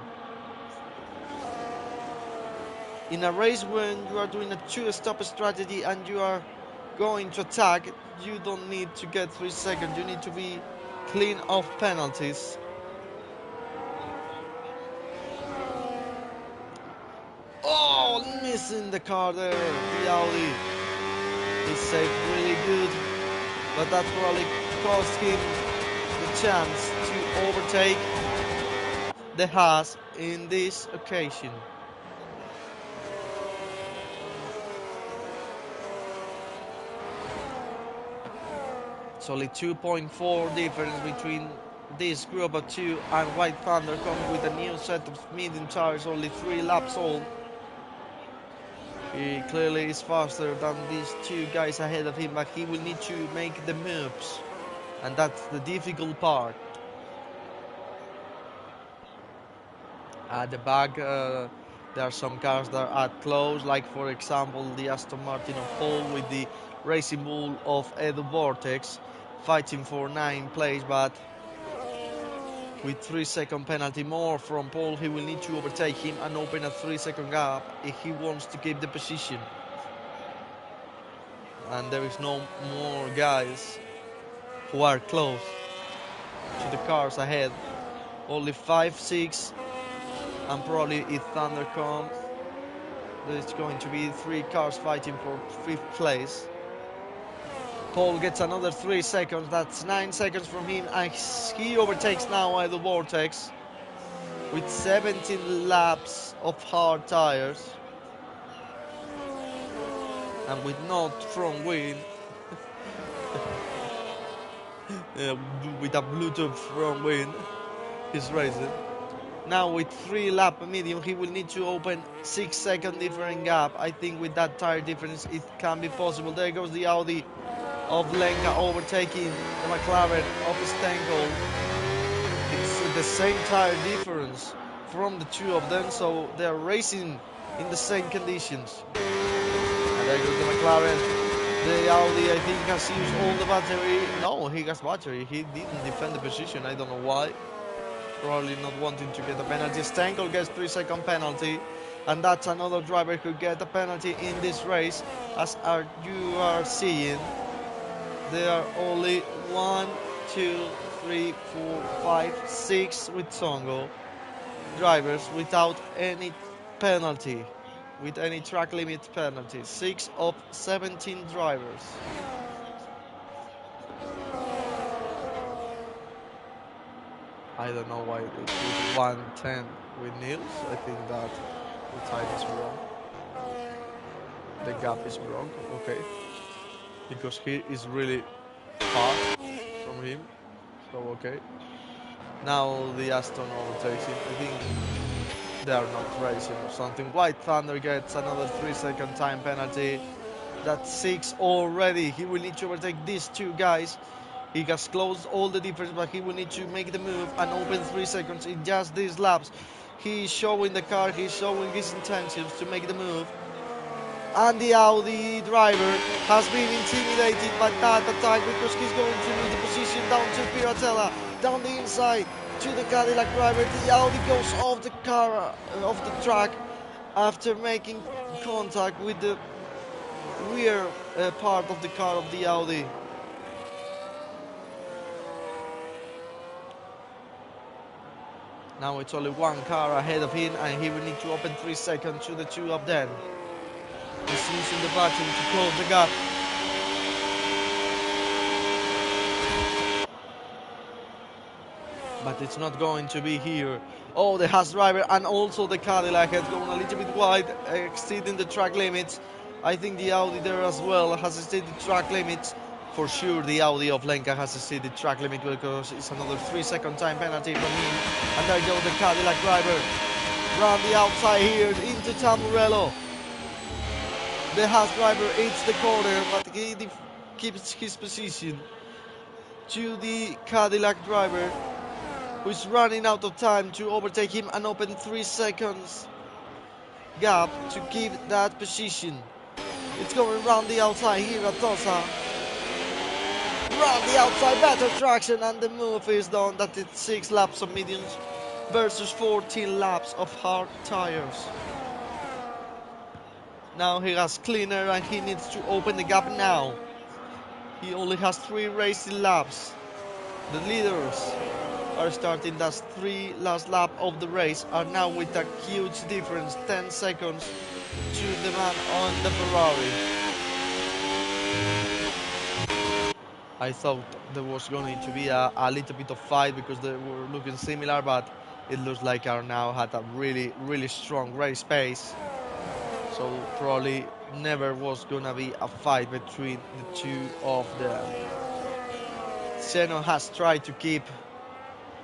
In a race when you are doing a 2-stop strategy and you are going to attack, you don't need to get 3 seconds. You need to be clean of penalties. Oh, missing the car there, the Audi. He saved really good, but that probably cost him the chance to overtake the Haas in this occasion. It's only 2.4 difference between this group of two, and White Thunder coming with a new set of medium tires, only 3 laps old. He clearly is faster than these two guys ahead of him, but he will need to make the moves, and that's the difficult part. At the back, there are some cars that are close, like for example the Aston Martin of Paul with the Racing Bull of Edu Vortex, fighting for 9th place, but with 3-second penalty more from Paul, he will need to overtake him and open a 3-second gap if he wants to keep the position. And there is no more guys who are close to the cars ahead. Only 5, 6, and probably if Thunder comes, there's going to be 3 cars fighting for 5th place. Paul gets another 3 seconds, that's 9 seconds from him, and he overtakes now the Vortex with 17 laps of hard tires and with not front wing. With a Bluetooth front wing, he's racing. Now with 3 lap medium, he will need to open 6-second different gap. I think with that tire difference, it can be possible. There goes the Audi of Lenka overtaking the McLaren of Stenkel. It's the same tire difference from the two of them, so they're racing in the same conditions. And there goes the McLaren. The Audi, I think, has used all the battery. No, he has battery. He didn't defend the position. I don't know why. Probably not wanting to get a penalty. Stenkel gets 3-second penalty. And that's another driver who get a penalty in this race. As you are seeing, there are only 1, 2, 3, 4, 5, 6 with Songo drivers without any penalty, with any track limit penalty. 6 of 17 drivers. I don't know why it was 110 with Niels. I think that the time is wrong. The gap is wrong, okay. Because he is really far from him, so okay. Now the Aston overtakes him. I think they are not racing or something. White Thunder gets another 3-second time penalty. That's 6 already. He will need to overtake these two guys. He has closed all the difference, but he will need to make the move and open 3 seconds in just these laps. He is showing the car, he's showing his intentions to make the move. And the Audi driver has been intimidated by that attack because he's going to lose the position down to Piratella, down the inside to the Cadillac driver. The Audi goes off the car, off the track after making contact with the rear part of the car of the Audi. Now it's only 1 car ahead of him, and he will need to open 3 seconds to the 2 of them. He's using the button to close the gap. But it's not going to be here. Oh, the Haas driver and also the Cadillac has gone a little bit wide, exceeding the track limits. I think the Audi there as well has exceeded track limits. For sure, the Audi of Lenka has exceeded track limit because it's another 3-second time penalty from him. And there goes the Cadillac driver. Round the outside here into Tamburello. The Haas driver hits the corner, but he keeps his position to the Cadillac driver, who's running out of time to overtake him and open 3 seconds gap to keep that position. It's going round the outside here at Tosa. Round the outside, better traction, and the move is done. That it's 6 laps of mediums versus 14 laps of hard tires. Now he has cleaner and he needs to open the gap now. He only has 3 racing laps. The leaders are starting that 3 last lap of the race are now with a huge difference, 10 seconds to the man on the Ferrari. I thought there was going to be a little bit of fight because they were looking similar, but it looks like Arnaud had a really strong race pace. So probably never was gonna be a fight between the two of them. Zeno has tried to keep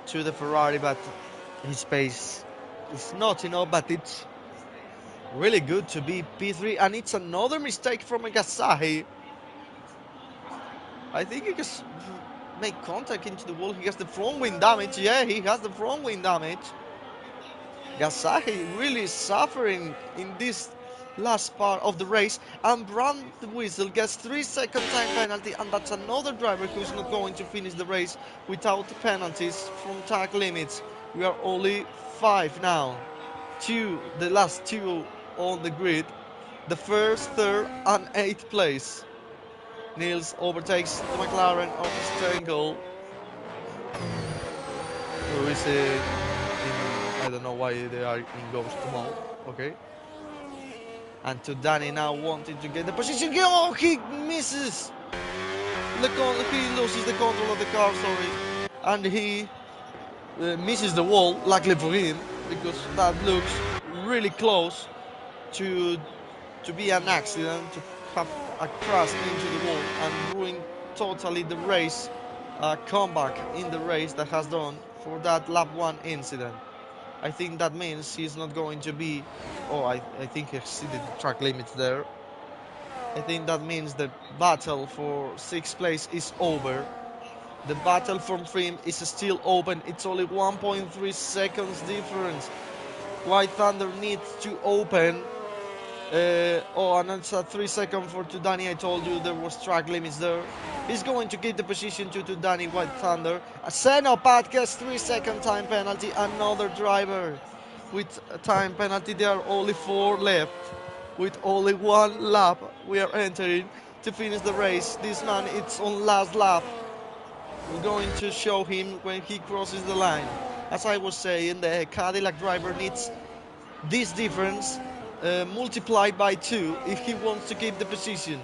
to the Ferrari, but his pace is not enough. But it's really good to be P3, and it's another mistake from Gasai. I think he just make contact into the wall. He has the front wing damage. Yeah, he has the front wing damage. Gasai really suffering in this last part of the race, and Brand Whistle gets 3-second time penalty, and that's another driver who's not going to finish the race without penalties from track limits. We are only 5 now. The last two on the grid, the first, third, and 8th place. Niels overtakes the McLaren of Stengel, who is I don't know why they are in ghost mode. Okay. And to Danny now wanting to get the position. Oh, he misses. He loses the control of the car, sorry. And he misses the wall, luckily for him, because that looks really close to be an accident, to have a crash into the wall and ruin totally the race, comeback in the race that has done for that lap 1 incident. I think that means he's not going to be, I think he exceeded the track limits there. I think that means the battle for 6th place is over. The battle from Frim is still open. It's only 1.3 seconds difference. White Thunder needs to open. And it's a 3-second for Tudani. I told you there was track limits there. He's going to keep the position to Tudani White Thunder. Senna Pat gets 3-second time penalty. Another driver with a time penalty. There are only 4 left. With only 1 lap, we are entering to finish the race. This man, it's on last lap. We're going to show him when he crosses the line. As I was saying, the Cadillac driver needs this difference multiplied by 2 if he wants to keep the position.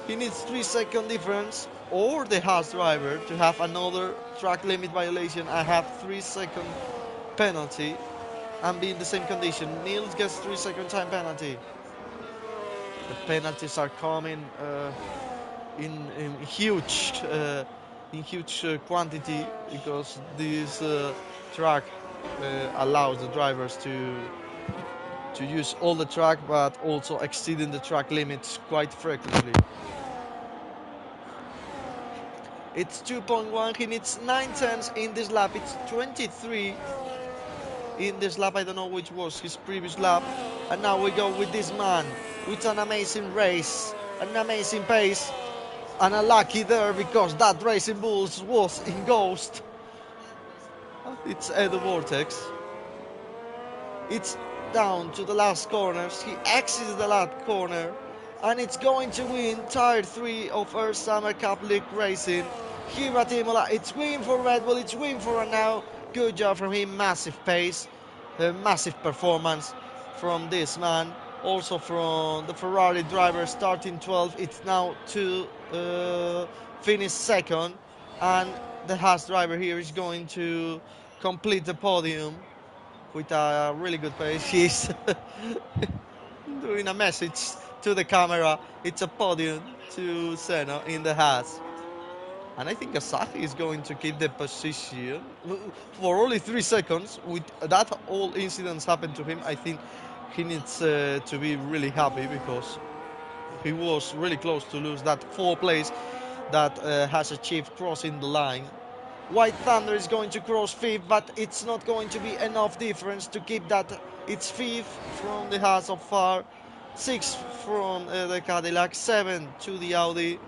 He needs 3-second difference, or the Haas driver to have another track limit violation and have 3-second penalty and be in the same condition. Niels gets 3-second time penalty. The penalties are coming in huge quantity, because this track allows the drivers to use all the track, but also exceeding the track limits quite frequently. It's 2.1. He needs 9 tenths in this lap. It's 23 in this lap. I don't know which was his previous lap. And now we go with this man with an amazing race, an amazing pace, and a lucky there, because that Racing Bulls was in ghost. It's Edo Vortex. It's down to the last corners. He exits the last corner, and it's going to win Tier 3 of our Summer Cup League Racing here at Imola. It's win for Red Bull, it's win for now. Good job from him, massive pace, massive performance from this man. Also from the Ferrari driver, starting 12th, it's now to finish second, and the Haas driver here is going to complete the podium with a really good pace. He's doing a message to the camera. It's a podium to Senna in the Haas. And I think Asahi is going to keep the position for only 3 seconds. With that all incidents happened to him, I think he needs to be really happy, because he was really close to lose that 4th place that has achieved crossing the line. White Thunder is going to cross 5th, but it's not going to be enough difference to keep that. It's 5th from the Haas of far, 6th from the Cadillac, 7th to the Audi,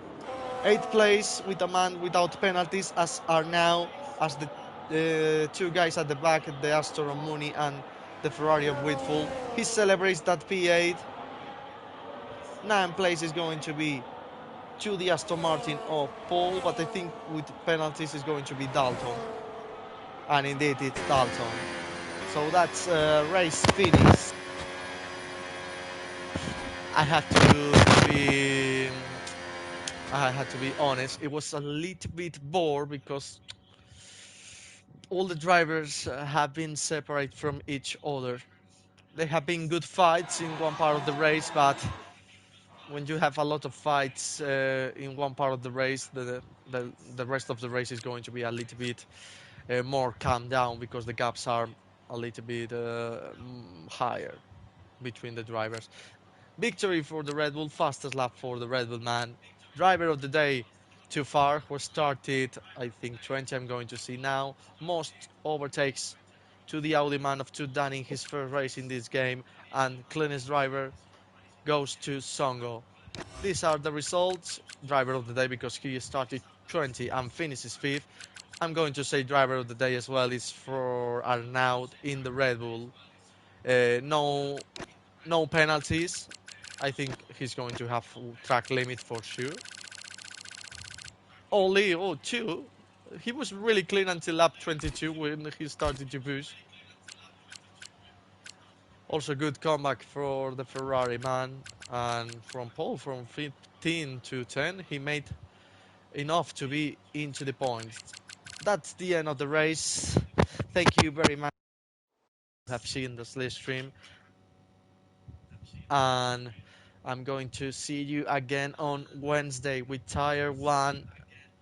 8th place with a man without penalties, as are now as the 2 guys at the back, the Astor of Mooney and the Ferrari of Whitful. He celebrates that P8. 9th place is going to be to the Aston Martin of Paul, but I think with penalties is going to be Dalton. And indeed it's Dalton. So that's race finish. I had to be honest. It was a little bit bored, because all the drivers have been separate from each other. They have been good fights in one part of the race, but when you have a lot of fights in one part of the race, the rest of the race is going to be a little bit more calm down because the gaps are a little bit higher between the drivers. Victory for the Red Bull, fastest lap for the Red Bull man. Driver of the day too far, who started, I think, 20, I'm going to see now. Most overtakes to the Audi man of 2 done in his first race in this game. And cleanest driver goes to Songo. These are the results. Driver of the day because he started 20 and finishes 5th. I'm going to say driver of the day as well is for Arnaud in the Red Bull. No penalties. I think he's going to have full track limit for sure. Only two. He was really clean until lap 22 when he started to push. Also good comeback for the Ferrari man, and from pole from 15 to 10 he made enough to be into the points. That's the end of the race. Thank you very much for have seen the live stream, and I'm going to see you again on Wednesday with tire 1.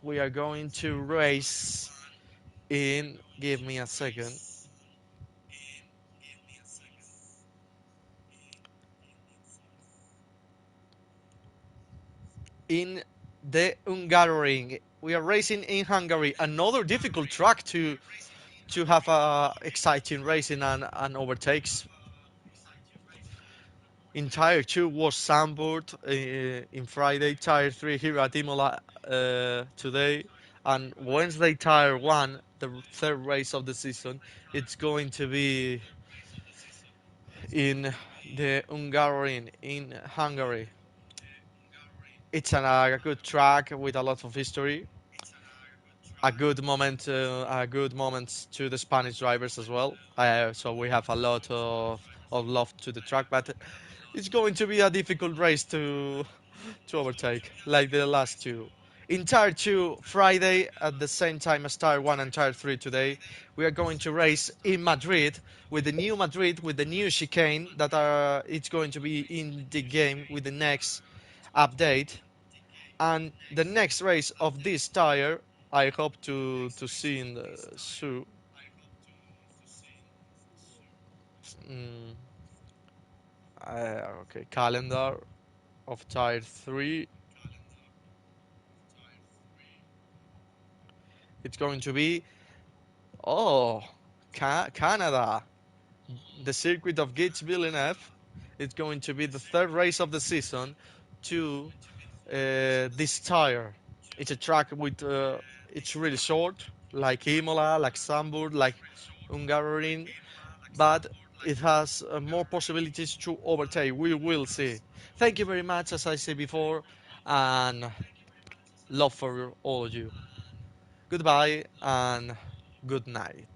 We are going to race in, give me a second, in the Hungaroring. We are racing in Hungary, another difficult track to have exciting racing and overtakes. In tire 2 was Sandburg in Friday, tire 3 here at Imola today, and Wednesday tire 1, the third race of the season, it's going to be in the Hungaroring in Hungary. It's a good track with a lot of history. A good moment to the Spanish drivers as well. So we have a lot of love to the track, but it's going to be a difficult race to overtake, like the last two. In Tire 2, Friday, at the same time as Tire 1 and Tire 3 today, we are going to race in Madrid, with the new chicane that it's going to be in the game with the next update. And the next race of this tire, I hope to see in the soon. Mm, okay, calendar of tire 3. It's going to be, oh, Canada, the circuit of Villeneuve. It's going to be the third race of the season to this tire. It's a track with, it's really short, like Imola, like Sandburg, like Hungaroring, but it has more possibilities to overtake. We will see. Thank you very much, as I said before, and love for all of you. Goodbye and good night.